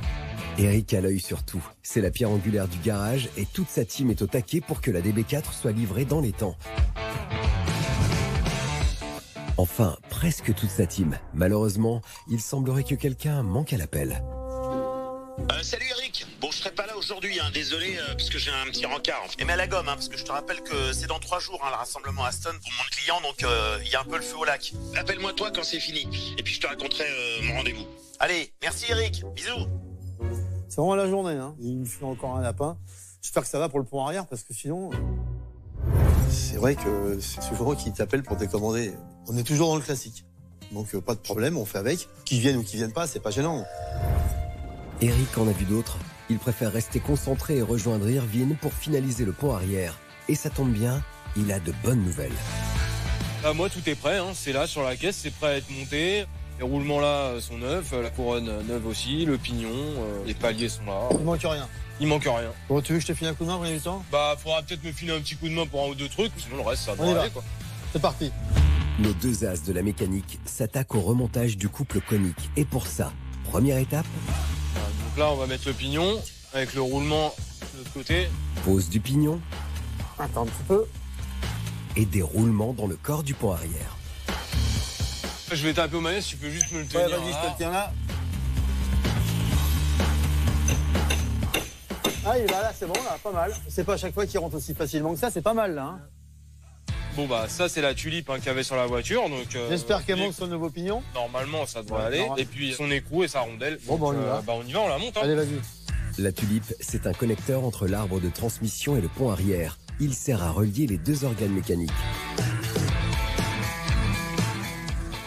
Eric a l'œil sur tout. C'est la pierre angulaire du garage et toute sa team est au taquet pour que la DB4 soit livrée dans les temps. Enfin, presque toute sa team. Malheureusement, il semblerait que quelqu'un manque à l'appel. Salut Eric. Bon, je serai pas là aujourd'hui, hein, désolé, parce que j'ai un petit rencard. Et mais à la gomme, hein, parce que je te rappelle que c'est dans 3 jours, hein, le rassemblement Aston pour mon client, donc il y a un peu le feu au lac. Appelle-moi toi quand c'est fini, et puis je te raconterai mon rendez-vous. Allez, merci Eric, bisous. C'est vraiment la journée, hein. Il me fait encore un lapin. J'espère que ça va pour le pont arrière parce que sinon, c'est vrai que c'est souvent qui t'appelle pour décommander. On est toujours dans le classique. Donc pas de problème, on fait avec. Qu'ils viennent ou qu'ils viennent pas, c'est pas gênant. Eric en a vu d'autres. Il préfère rester concentré et rejoindre Irvine pour finaliser le pont arrière. Et ça tombe bien, il a de bonnes nouvelles. Moi, tout est prêt, hein. C'est là sur la caisse, c'est prêt à être monté. Les roulements là sont neufs, la couronne neuve aussi, le pignon, les paliers sont là. Il manque rien. Il manque rien. Bon, tu veux que je te file un coup de main, prenez du temps? Bah, faudra peut-être me filer un petit coup de main pour un ou deux trucs, sinon le reste, ça On y doit va. aller, quoi. C'est parti. Nos deux as de la mécanique s'attaquent au remontage du couple conique. Et pour ça, première étape, Voilà, donc là, on va mettre le pignon avec le roulement de l'autre côté. pose du pignon Attends un petit peu. et des roulements dans le corps du pont arrière. Je vais taper au manège, tu peux juste me le Ouais, tenir. vas-y, je te là. le tiens là. Ah, il est là, c'est bon, là, pas mal. C'est pas à chaque fois qu'il rentre aussi facilement que ça, c'est pas mal, là. Hein. Bon, bah, ça, c'est la tulipe qu'il y avait sur la voiture. Donc, J'espère qu'elle monte sur le nouveau pignon. Normalement, ça devrait Ouais, aller. normal. Et puis, son écrou et sa rondelle. Bon, Donc, bah, on y va. Bah, on y va, on la monte. Hein. Allez, vas-y. La tulipe, c'est un connecteur entre l'arbre de transmission et le pont arrière. Il sert à relier les deux organes mécaniques.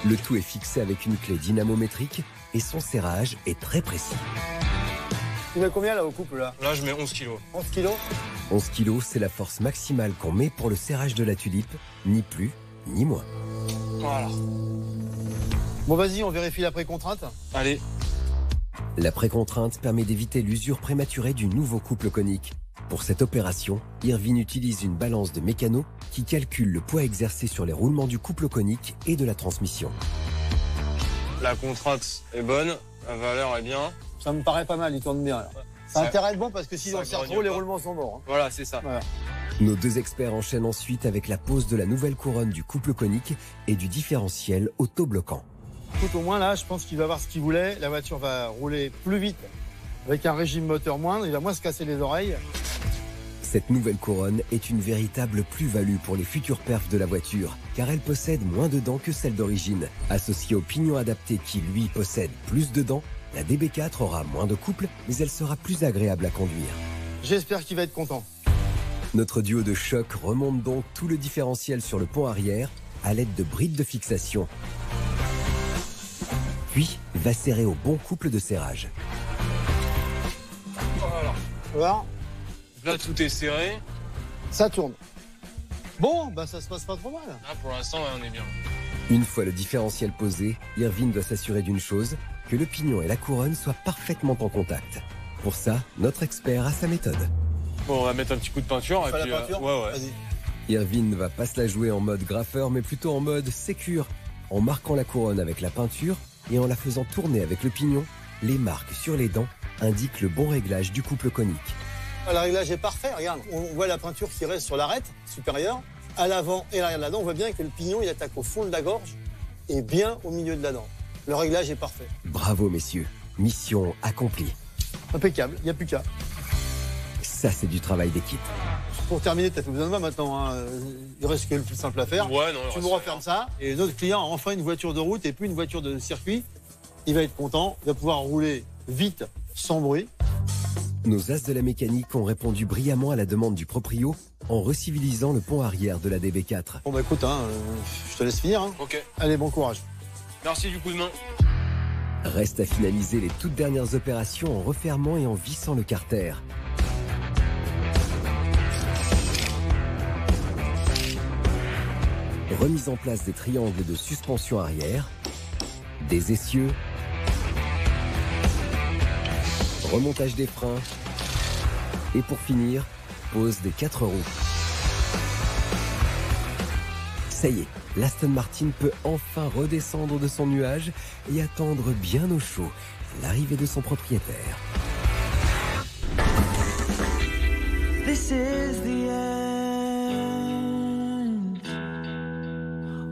Le tout est fixé avec une clé dynamométrique et son serrage est très précis. Tu mets combien, là, au couple, là? Là, je mets 11 kilos. 11 kilos? 11 kg, c'est la force maximale qu'on met pour le serrage de la tulipe, ni plus ni moins. Voilà. Bon, vas-y, on vérifie la précontrainte. Allez. La précontrainte permet d'éviter l'usure prématurée du nouveau couple conique. Pour cette opération, Irvine utilise une balance de mécano qui calcule le poids exercé sur les roulements du couple conique et de la transmission. La contrainte est bonne, la valeur est bien. Ça me paraît pas mal, il tourne bien, là. Ça a intérêt à être bon parce que si ça on serre grogne trop, les pas. roulements sont morts. Hein. Voilà, c'est ça. Voilà. Nos deux experts enchaînent ensuite avec la pose de la nouvelle couronne du couple conique et du différentiel autobloquant. Écoute, au moins, là, je pense qu'il va voir ce qu'il voulait. La voiture va rouler plus vite avec un régime moteur moindre. Il va moins se casser les oreilles. Cette nouvelle couronne est une véritable plus-value pour les futures perfs de la voiture, car elle possède moins de dents que celle d'origine. Associée au pignon adapté qui, lui, possède plus de dents, la DB4 aura moins de couple, mais elle sera plus agréable à conduire. J'espère qu'il va être content. Notre duo de choc remonte donc tout le différentiel sur le pont arrière à l'aide de brides de fixation. Puis, va serrer au bon couple de serrage. Voilà. Tu vois? Là, tout est serré. Ça tourne. Bon, bah ça se passe pas trop mal. Là, pour l'instant, ouais, on est bien. Une fois le différentiel posé, Irvine doit s'assurer d'une chose, que le pignon et la couronne soient parfaitement en contact. Pour ça, notre expert a sa méthode. Bon, on va mettre un petit coup de peinture. On Et fait puis, la peinture. ouais. Vas-y. Irvine ne va pas se la jouer en mode graffeur, mais plutôt en mode sécure, en marquant la couronne avec la peinture et en la faisant tourner avec le pignon. Les marques sur les dents indiquent le bon réglage du couple conique. Le réglage est parfait, regarde. On voit la peinture qui reste sur l'arête supérieure, à l'avant et à l'arrière de la dent. On voit bien que le pignon, il attaque au fond de la gorge et bien au milieu de la dent. Le réglage est parfait. Bravo messieurs, mission accomplie. Impeccable, il n'y a plus qu'à. Ça c'est du travail d'équipe. Pour terminer, tu n'as plus besoin de moi maintenant. Hein. Il reste que le plus simple à faire. Ouais, non, Tu me refermes ça. Et notre client a enfin une voiture de route et plus une voiture de circuit. Il va être content, il va pouvoir rouler vite, sans bruit. Nos as de la mécanique ont répondu brillamment à la demande du proprio en recivilisant le pont arrière de la DB4. Bon bah écoute, hein, je te laisse finir. Hein. Ok. Allez, bon courage. Merci du coup de main. Reste à finaliser les toutes dernières opérations en refermant et en vissant le carter. Remise en place des triangles de suspension arrière, des essieux, remontage des freins et pour finir, pose des 4 roues. Ça y est, l'Aston Martin peut enfin redescendre de son nuage et attendre bien au chaud l'arrivée de son propriétaire. This is the end.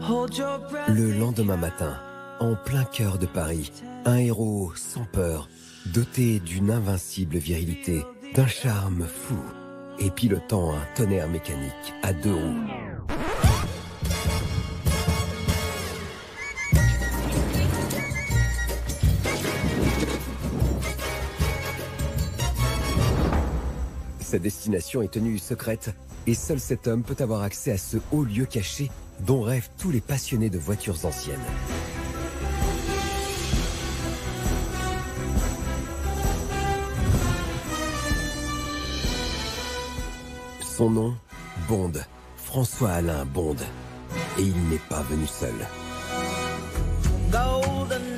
Hold your breath. Le lendemain matin, en plein cœur de Paris, un héros sans peur, doté d'une invincible virilité, d'un charme fou et pilotant un tonnerre mécanique à 2 roues. Sa destination est tenue secrète et seul cet homme peut avoir accès à ce haut lieu caché dont rêvent tous les passionnés de voitures anciennes. Son nom, Bond, François-Alain Bond. Et il n'est pas venu seul. Golden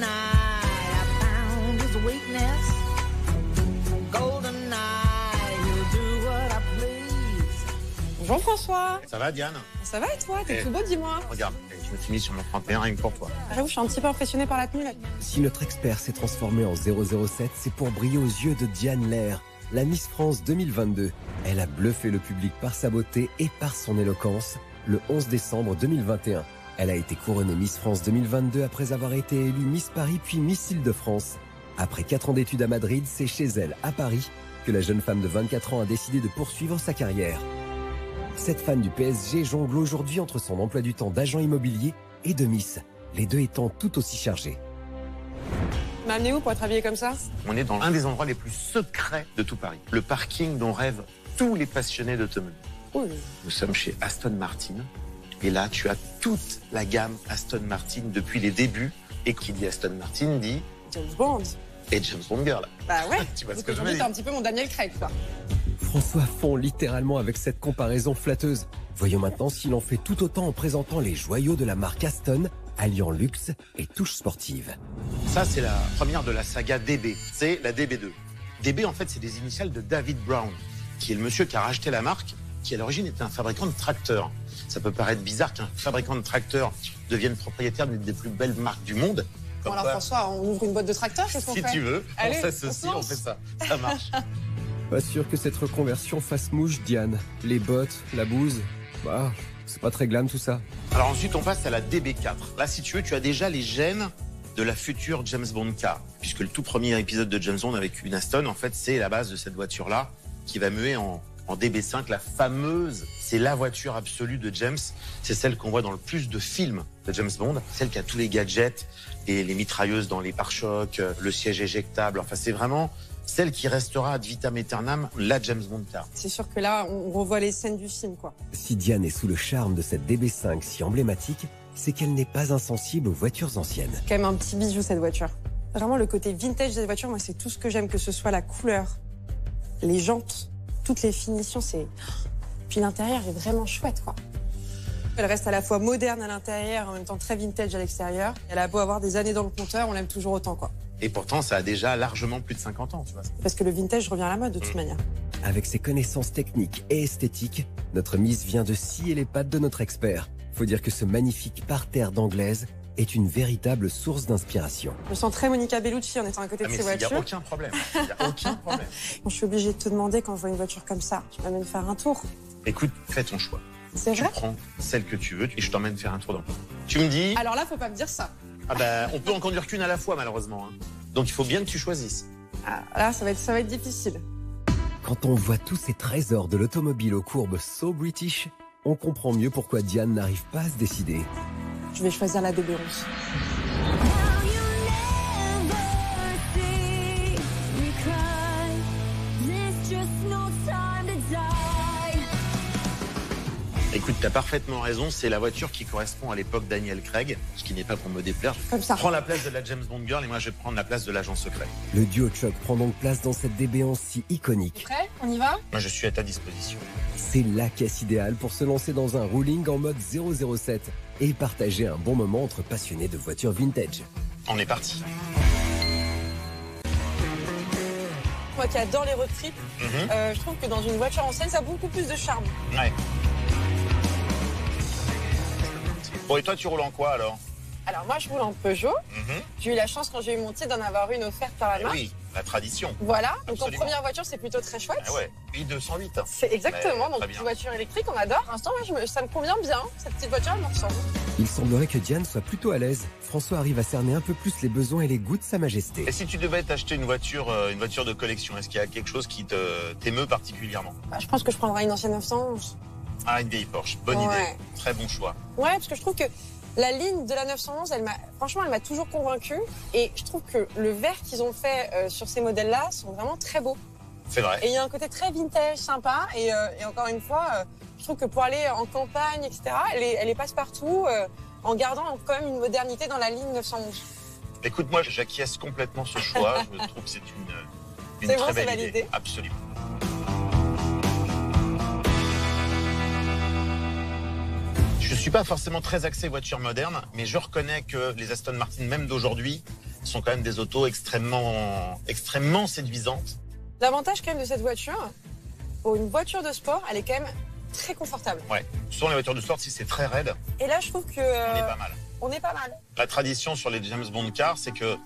Bonjour François. Ça va, Diane? Ça va et toi? T'es tout beau, dis-moi. Regarde, je me suis mis sur mon 31 rien que pour toi. J'avoue, je suis un petit peu impressionnée par la tenue là. Si notre expert s'est transformé en 007, c'est pour briller aux yeux de Diane Lair, la Miss France 2022. Elle a bluffé le public par sa beauté et par son éloquence le 11 décembre 2021. Elle a été couronnée Miss France 2022 après avoir été élue Miss Paris puis Miss Île-de-France. Après 4 ans d'études à Madrid, c'est chez elle, à Paris, que la jeune femme de 24 ans a décidé de poursuivre sa carrière. Cette fan du PSG jongle aujourd'hui entre son emploi du temps d'agent immobilier et de Miss, les deux étant tout aussi chargés. M'a amené où pour être habillée comme ça? On est dans l'un des endroits les plus secrets de tout Paris. Le parking dont rêvent tous les passionnés d'automobile. Oui. Nous sommes chez Aston Martin. Et là, tu as toute la gamme Aston Martin depuis les débuts. Et qui dit Aston Martin dit James Bond. Et James Bond Girl. Bah ouais. Tu vois ce Donc que je veux aujourd'hui, dire. t'es un petit peu mon Daniel Craig, quoi. François fond littéralement avec cette comparaison flatteuse. Voyons maintenant s'il en fait tout autant en présentant les joyaux de la marque Aston, alliant luxe et touche sportive. Ça, c'est la première de la saga DB. C'est la DB2. DB, en fait, c'est des initiales de David Brown, qui est le monsieur qui a racheté la marque, qui à l'origine était un fabricant de tracteurs. Ça peut paraître bizarre qu'un fabricant de tracteurs devienne propriétaire d'une des plus belles marques du monde. Bon alors François, on ouvre une boîte de tracteur, qu'est-ce qu'on fait? Si tu veux, Allez, on s'associe, on fait ça. Ça marche. Pas sûr que cette reconversion fasse mouche, Diane. Les bottes, la bouse, bah, c'est pas très glam tout ça. Alors ensuite, on passe à la DB4. Là, si tu veux, tu as déjà les gènes de la future James Bond car. Puisque le tout premier épisode de James Bond avec une Aston, en fait, c'est la base de cette voiture-là qui va muer en DB5, la fameuse, c'est la voiture absolue de James. C'est celle qu'on voit dans le plus de films de James Bond. Celle qui a tous les gadgets, et les mitrailleuses dans les pare-chocs, le siège éjectable. Enfin, c'est vraiment celle qui restera ad vitam aeternam, la James Bond car. C'est sûr que là, on revoit les scènes du film, quoi. Si Diane est sous le charme de cette DB5 si emblématique, c'est qu'elle n'est pas insensible aux voitures anciennes. Quand même un petit bijou, cette voiture. Vraiment, le côté vintage de cette voiture, moi, c'est tout ce que j'aime, que ce soit la couleur, les jantes, toutes les finitions, c'est... Puis l'intérieur est vraiment chouette, quoi. Elle reste à la fois moderne à l'intérieur, en même temps très vintage à l'extérieur. Elle a beau avoir des années dans le compteur, on l'aime toujours autant, quoi. Et pourtant, ça a déjà largement plus de 50 ans, tu vois. Parce que le vintage revient à la mode, de toute manière. Avec ses connaissances techniques et esthétiques, notre Miss vient de scier les pattes de notre expert. Faut dire que ce magnifique parterre d'anglaise est une véritable source d'inspiration. Je me sens très Monica Bellucci en étant à côté de ces voitures. Il n'y a aucun problème. Il n'y a aucun problème. Je suis obligée de te demander, quand je vois une voiture comme ça, tu m'amènes faire un tour. Écoute, fais ton choix. C'est vrai? Tu prends celle que tu veux et je t'emmène faire un tour dans. Tu me dis... Alors là, faut pas me dire ça. Ah ben, on peut en conduire qu'une à la fois, malheureusement. Hein. Donc il faut bien que tu choisisses. Ah, là, ça va être difficile. Quand on voit tous ces trésors de l'automobile aux courbes so british, on comprend mieux pourquoi Diane n'arrive pas à se décider. Je vais choisir la DB11. Écoute, t'as parfaitement raison, c'est la voiture qui correspond à l'époque Daniel Craig, ce qui n'est pas pour me déplaire. Comme ça. Prends la place de la James Bond Girl et moi je vais prendre la place de l'agent secret. Le duo Chuck prend donc place dans cette DB11 si iconique. Prêt? On y va? Moi je suis à ta disposition. C'est la caisse idéale pour se lancer dans un ruling en mode 007 et partager un bon moment entre passionnés de voitures vintage. On est parti. Moi qui adore les road trips, je trouve que dans une voiture ancienne, ça a beaucoup plus de charme. Ouais. Bon, et toi, tu roules en quoi alors? Alors moi, je roule en Peugeot. J'ai eu la chance, quand j'ai eu mon titre, d'en avoir une offerte par la marque. Oui, la tradition. Voilà, donc en Absolument. première voiture, c'est plutôt très chouette. Ah ouais, I208. C'est exactement, Ouais, donc très une bien. voiture électrique, on adore. Pour l'instant, ça me convient bien, cette petite voiture, elle me ressemble. Il semblerait que Diane soit plutôt à l'aise. François arrive à cerner un peu plus les besoins et les goûts de Sa Majesté. Et si tu devais t'acheter une voiture de collection, est-ce qu'il y a quelque chose qui t'émeut particulièrement? Bah, je pense que je prendrai une ancienne 911. Ah, une vieille Porsche, bonne Ouais. idée, très bon choix. Ouais, parce que je trouve que la ligne de la 911, franchement, elle m'a toujours convaincue. Et je trouve que le vert qu'ils ont fait sur ces modèles-là sont vraiment très beaux. C'est vrai. Et il y a un côté très vintage, sympa. Et encore une fois, je trouve que pour aller en campagne, etc., elle est passe-partout, en gardant quand même une modernité dans la ligne 911. Écoute, moi, j'acquiesce complètement ce choix. Je trouve que c'est une C'est très bon, c'est belle idée. validé. Absolument. Je suis pas forcément très axé voiture moderne, mais je reconnais que les Aston Martin, même d'aujourd'hui, sont quand même des autos extrêmement séduisantes. L'avantage quand même de cette voiture, pour une voiture de sport, elle est quand même très confortable. Ouais. Souvent, les voitures de sport, si c'est très raide, Et là, je trouve que on est pas mal. on est pas mal. La tradition sur les James Bond cars, c'est que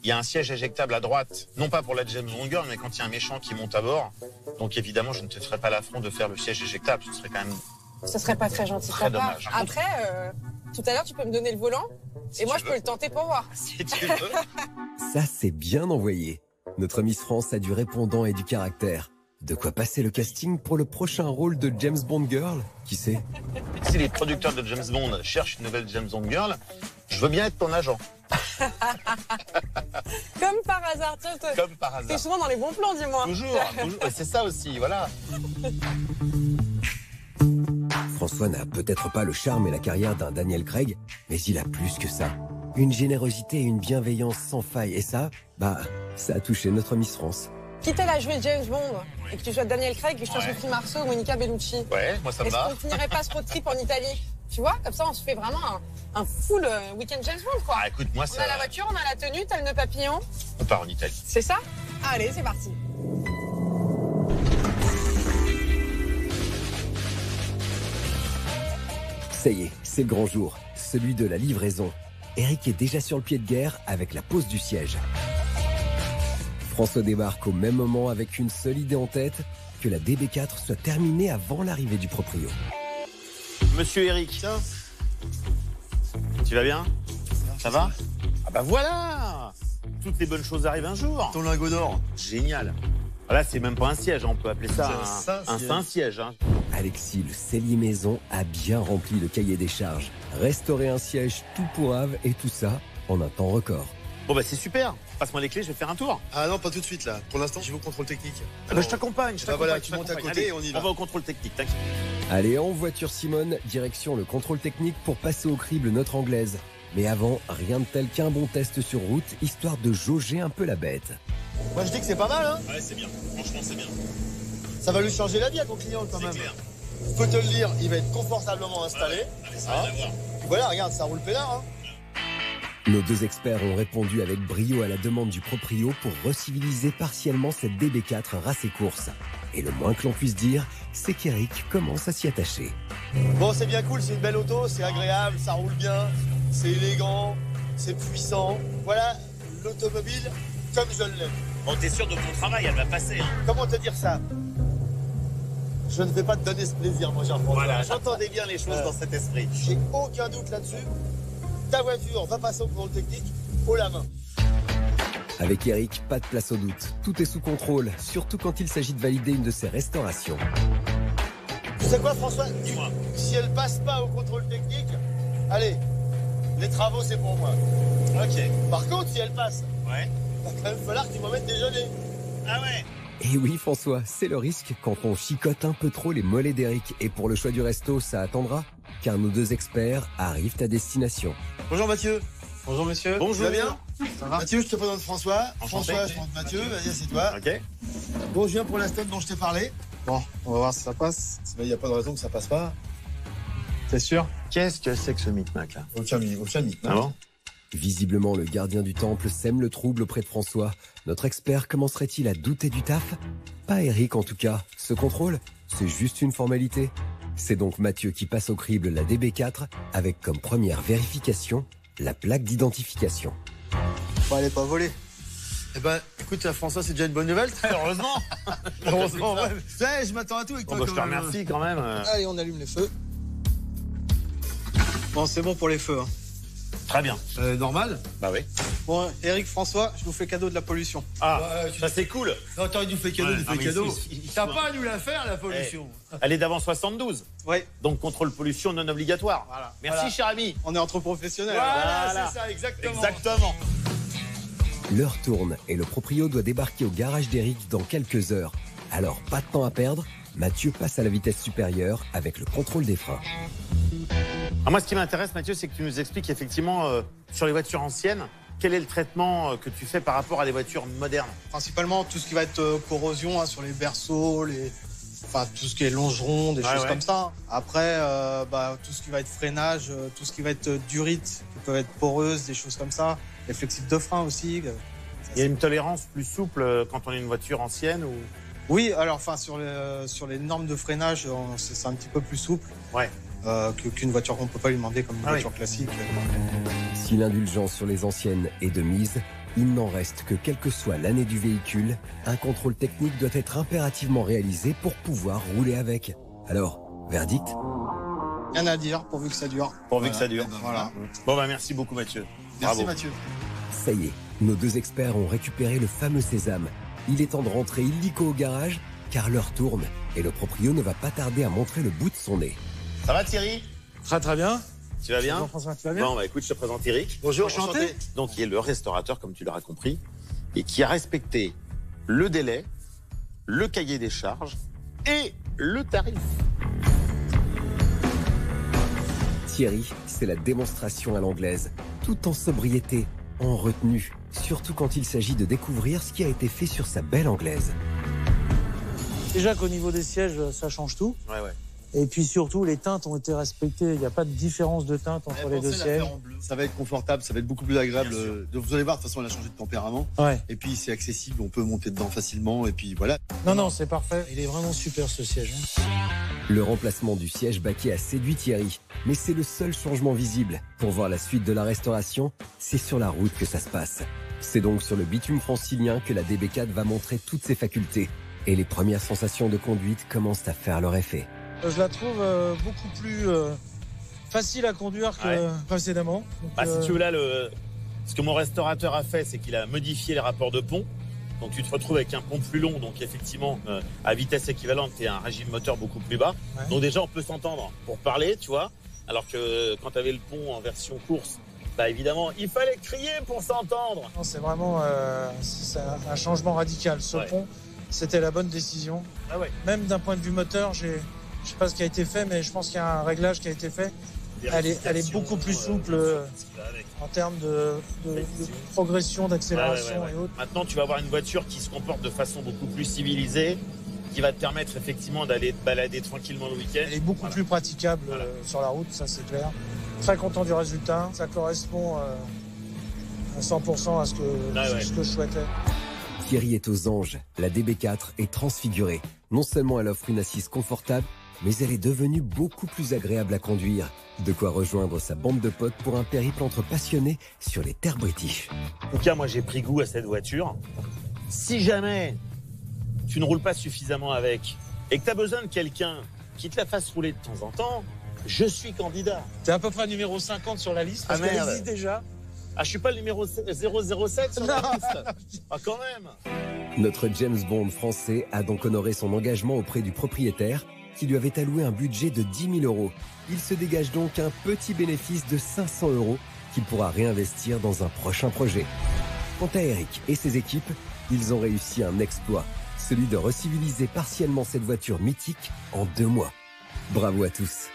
il y a un siège éjectable à droite, non pas pour la James Bond girl, mais quand il y a un méchant qui monte à bord. Donc évidemment, je ne te ferai pas l'affront de faire le siège éjectable. Ce serait quand même Ce serait pas très gentil. Très de ta part. dommage. Après, tout à l'heure, tu peux me donner le volant et moi, je peux le tenter pour voir. si tu veux. Ça, c'est bien envoyé. Notre Miss France a du répondant et du caractère. De quoi passer le casting pour le prochain rôle de James Bond Girl? Qui sait? Si les producteurs de James Bond cherchent une nouvelle James Bond girl, je veux bien être ton agent. Comme par hasard. Tiens, Comme par t'es hasard. souvent dans les bons plans, dis-moi. Toujours. C'est ça aussi, voilà. François n'a peut-être pas le charme et la carrière d'un Daniel Craig, mais il a plus que ça. Une générosité et une bienveillance sans faille. Et ça, ça a touché notre Miss France. Quitte à la jouer James Bond et que tu sois Daniel Craig et que je sois Sophie Marceau ou Monica Bellucci. Ouais, moi ça me Est-ce va. qu'on finirait pas ce road trip en Italie? Tu vois, comme ça, on se fait vraiment un full week-end James Bond, quoi. Ah, écoute, moi On ça. a la voiture, on a la tenue, t'as le nœud papillon. On part en Italie. C'est ça? Allez, c'est parti. Ça y est, c'est le grand jour, celui de la livraison. Eric est déjà sur le pied de guerre avec la pose du siège. François débarque au même moment avec une seule idée en tête, que la DB4 soit terminée avant l'arrivée du proprio. Monsieur Eric. Tiens. Tu vas bien? Ça va? Ah bah voilà! Toutes les bonnes choses arrivent un jour. Ton lingot d'or. Génial. Ah là, c'est même pas un siège, on peut appeler ça un Saint-Siège. Hein. Alexis, le cellier maison, a bien rempli le cahier des charges. Restaurer un siège tout pourrave et tout ça en un temps record. Bon bah c'est super. Passe-moi les clés, je vais faire un tour. Ah non, pas tout de suite là. Pour l'instant, je vais au contrôle technique. Ah bah, je t'accompagne. Voilà, tu montes à côté et on y va. On va au contrôle technique, t'inquiète. Allez, en voiture Simone, direction le contrôle technique pour passer au crible notre anglaise. Mais avant, rien de tel qu'un bon test sur route, histoire de jauger un peu la bête. Moi je dis que c'est pas mal, hein. Ouais, c'est bien. Franchement, c'est bien. Ça va lui changer la vie à ton client quand même. Clair. Faut te le dire, il va être confortablement installé. Allez, ça va voir. Voilà, regarde, ça roule peinard, hein. Nos deux experts ont répondu avec brio à la demande du proprio pour reciviliser partiellement cette DB4 race et course. Et le moins que l'on puisse dire, c'est qu'Eric commence à s'y attacher. Bon, c'est bien cool, c'est une belle auto, c'est agréable, ça roule bien, c'est élégant, c'est puissant. Voilà l'automobile comme je l'aime. Bon, t'es sûr de ton travail, elle va passer. Hein. Comment te dire ça? Je ne vais pas te donner ce plaisir, moi, Jean-François. Voilà, j'entendais bien les choses dans cet esprit. J'ai aucun doute là-dessus. Ta voiture va passer au contrôle technique haut la main. Avec Eric, pas de place au doute. Tout est sous contrôle, surtout quand il s'agit de valider une de ses restaurations. Tu sais quoi, François? Dis-moi. Si elle passe pas au contrôle technique, allez, les travaux, c'est pour moi. Ok. Par contre, si elle passe, Ouais. va quand même falloir que tu m'emmènes déjeuner. Ah ouais. Et oui François, c'est le risque quand on chicote un peu trop les mollets d'Eric. Et pour le choix du resto, ça attendra, car nos deux experts arrivent à destination. Bonjour Mathieu. Bonjour monsieur. Bonjour. Tu vas bien? Ça va? Mathieu, je te présente François. Enchanté. François, je présente Mathieu. Vas-y, assieds-toi. Ok. Bon, je viens pour la stone dont je t'ai parlé. Bon, on va voir si ça passe. Il n'y a pas de raison que ça passe pas. T'es sûr? Qu'est-ce que c'est que ce micmac là? Aucun mythe. Ah bon? Visiblement, le gardien du temple sème le trouble auprès de François. Notre expert commencerait-il à douter du taf? Pas Eric en tout cas. Ce contrôle, c'est juste une formalité. C'est donc Mathieu qui passe au crible la DB4 avec comme première vérification la plaque d'identification. Bon, elle est pas volée. Eh ben, écoute, François, c'est déjà une bonne nouvelle. Heureusement. Heureusement, ouais. Ouais, je m'attends à tout avec Bon, toi. bah, je te remercie quand même. Allez, on allume les feux. Bon, c'est bon pour les feux. Hein. Très bien. Normal. Bah oui. Bon, Eric, François, je vous fais cadeau de la pollution. Ah, ça c'est cool. Non, t'aurais dû faire cadeau, Ouais, du non, fait mais cadeau. il T'as faut- pas à nous la faire, la pollution. Elle est d'avant 72. Oui. Donc contrôle pollution non obligatoire. Voilà. Merci Voilà. cher ami. On est entre professionnels. Voilà, c'est ça, exactement. Exactement. L'heure tourne et le proprio doit débarquer au garage d'Eric dans quelques heures. Alors, pas de temps à perdre, Mathieu passe à la vitesse supérieure avec le contrôle des freins. Ah, moi, ce qui m'intéresse, Mathieu, c'est que tu nous expliques effectivement sur les voitures anciennes, quel est le traitement que tu fais par rapport à des voitures modernes? Principalement tout ce qui va être corrosion hein, sur les berceaux, enfin tout ce qui est longeron, des choses comme ça. Après, tout ce qui va être freinage, tout ce qui va être durite, qui peuvent être poreuses, des choses comme ça. Les flexibles de frein aussi. Il y a une tolérance plus souple quand on est une voiture ancienne ou... Oui, alors enfin sur les normes de freinage, c'est un petit peu plus souple. Ouais. Qu'une voiture qu'on ne peut pas lui demander comme une voiture classique. Si l'indulgence sur les anciennes est de mise, il n'en reste que quelle que soit l'année du véhicule, un contrôle technique doit être impérativement réalisé pour pouvoir rouler avec. Alors, verdict ? Rien à dire, pourvu que ça dure. Pourvu que ça dure. Voilà. Bon, bah merci beaucoup, Mathieu. Merci, Bravo. Mathieu. Ça y est, nos deux experts ont récupéré le fameux sésame. Il est temps de rentrer illico au garage, car l'heure tourne et le proprio ne va pas tarder à montrer le bout de son nez. Ça va, Thierry? Très bien. Tu vas bien? Jean-François, tu vas bien? Bon, bah écoute, je te présente Eric. Bonjour, enchanté. Donc, il est le restaurateur, comme tu l'auras compris, et qui a respecté le délai, le cahier des charges et le tarif. Thierry, c'est la démonstration à l'anglaise, tout en sobriété, en retenue, surtout quand il s'agit de découvrir ce qui a été fait sur sa belle anglaise. Déjà qu'au niveau des sièges, ça change tout. Ouais, ouais. Et puis surtout, les teintes ont été respectées. Il n'y a pas de différence de teinte entre les deux sièges. Ça va être confortable, ça va être beaucoup plus agréable. Vous allez voir, de toute façon, elle a changé de tempérament. Ouais. Et puis, c'est accessible, on peut monter dedans facilement. Et puis, voilà. Non, c'est parfait. Il est vraiment super, ce siège. Le remplacement du siège baquet a séduit Thierry, mais c'est le seul changement visible. Pour voir la suite de la restauration, c'est sur la route que ça se passe. C'est donc sur le bitume francilien que la DB4 va montrer toutes ses facultés. Et les premières sensations de conduite commencent à faire leur effet. Je la trouve beaucoup plus facile à conduire que précédemment. Donc, Si tu veux, là, ce que mon restaurateur a fait, c'est qu'il a modifié les rapports de pont. Donc, tu te retrouves avec un pont plus long. Donc, effectivement, à vitesse équivalente, tu as un régime moteur beaucoup plus bas. Ouais. Donc, déjà, on peut s'entendre pour parler, tu vois. Alors que quand tu avais le pont en version course, bah, évidemment, il fallait crier pour s'entendre. Non, c'est vraiment c'est un changement radical. Ce pont, c'était la bonne décision. Ah ouais. Même d'un point de vue moteur, je sais pas ce qui a été fait, mais je pense qu'il y a un réglage qui a été fait. Elle est beaucoup plus souple en termes de progression, d'accélération et autres. Maintenant, tu vas avoir une voiture qui se comporte de façon beaucoup plus civilisée, qui va te permettre effectivement d'aller te balader tranquillement le week-end. Elle est beaucoup plus praticable sur la route, ça c'est clair. Très content du résultat. Ça correspond à 100% à ce que je souhaitais. Thierry est aux anges. La DB4 est transfigurée. Non seulement elle offre une assise confortable, mais elle est devenue beaucoup plus agréable à conduire. De quoi rejoindre sa bande de potes pour un périple entre passionnés sur les terres british. En tout cas, moi j'ai pris goût à cette voiture. Si jamais tu ne roules pas suffisamment avec et que tu as besoin de quelqu'un qui te la fasse rouler de temps en temps, je suis candidat. T'es à peu près numéro 50 sur la liste, parce qu'elle existe déjà. Ah, je suis pas le numéro 007 sur la liste. Ah, quand même. Notre James Bond français a donc honoré son engagement auprès du propriétaire qui lui avait alloué un budget de 10 000 €. Il se dégage donc un petit bénéfice de 500 € qu'il pourra réinvestir dans un prochain projet. Quant à Eric et ses équipes, ils ont réussi un exploit, celui de reciviliser partiellement cette voiture mythique en 2 mois. Bravo à tous.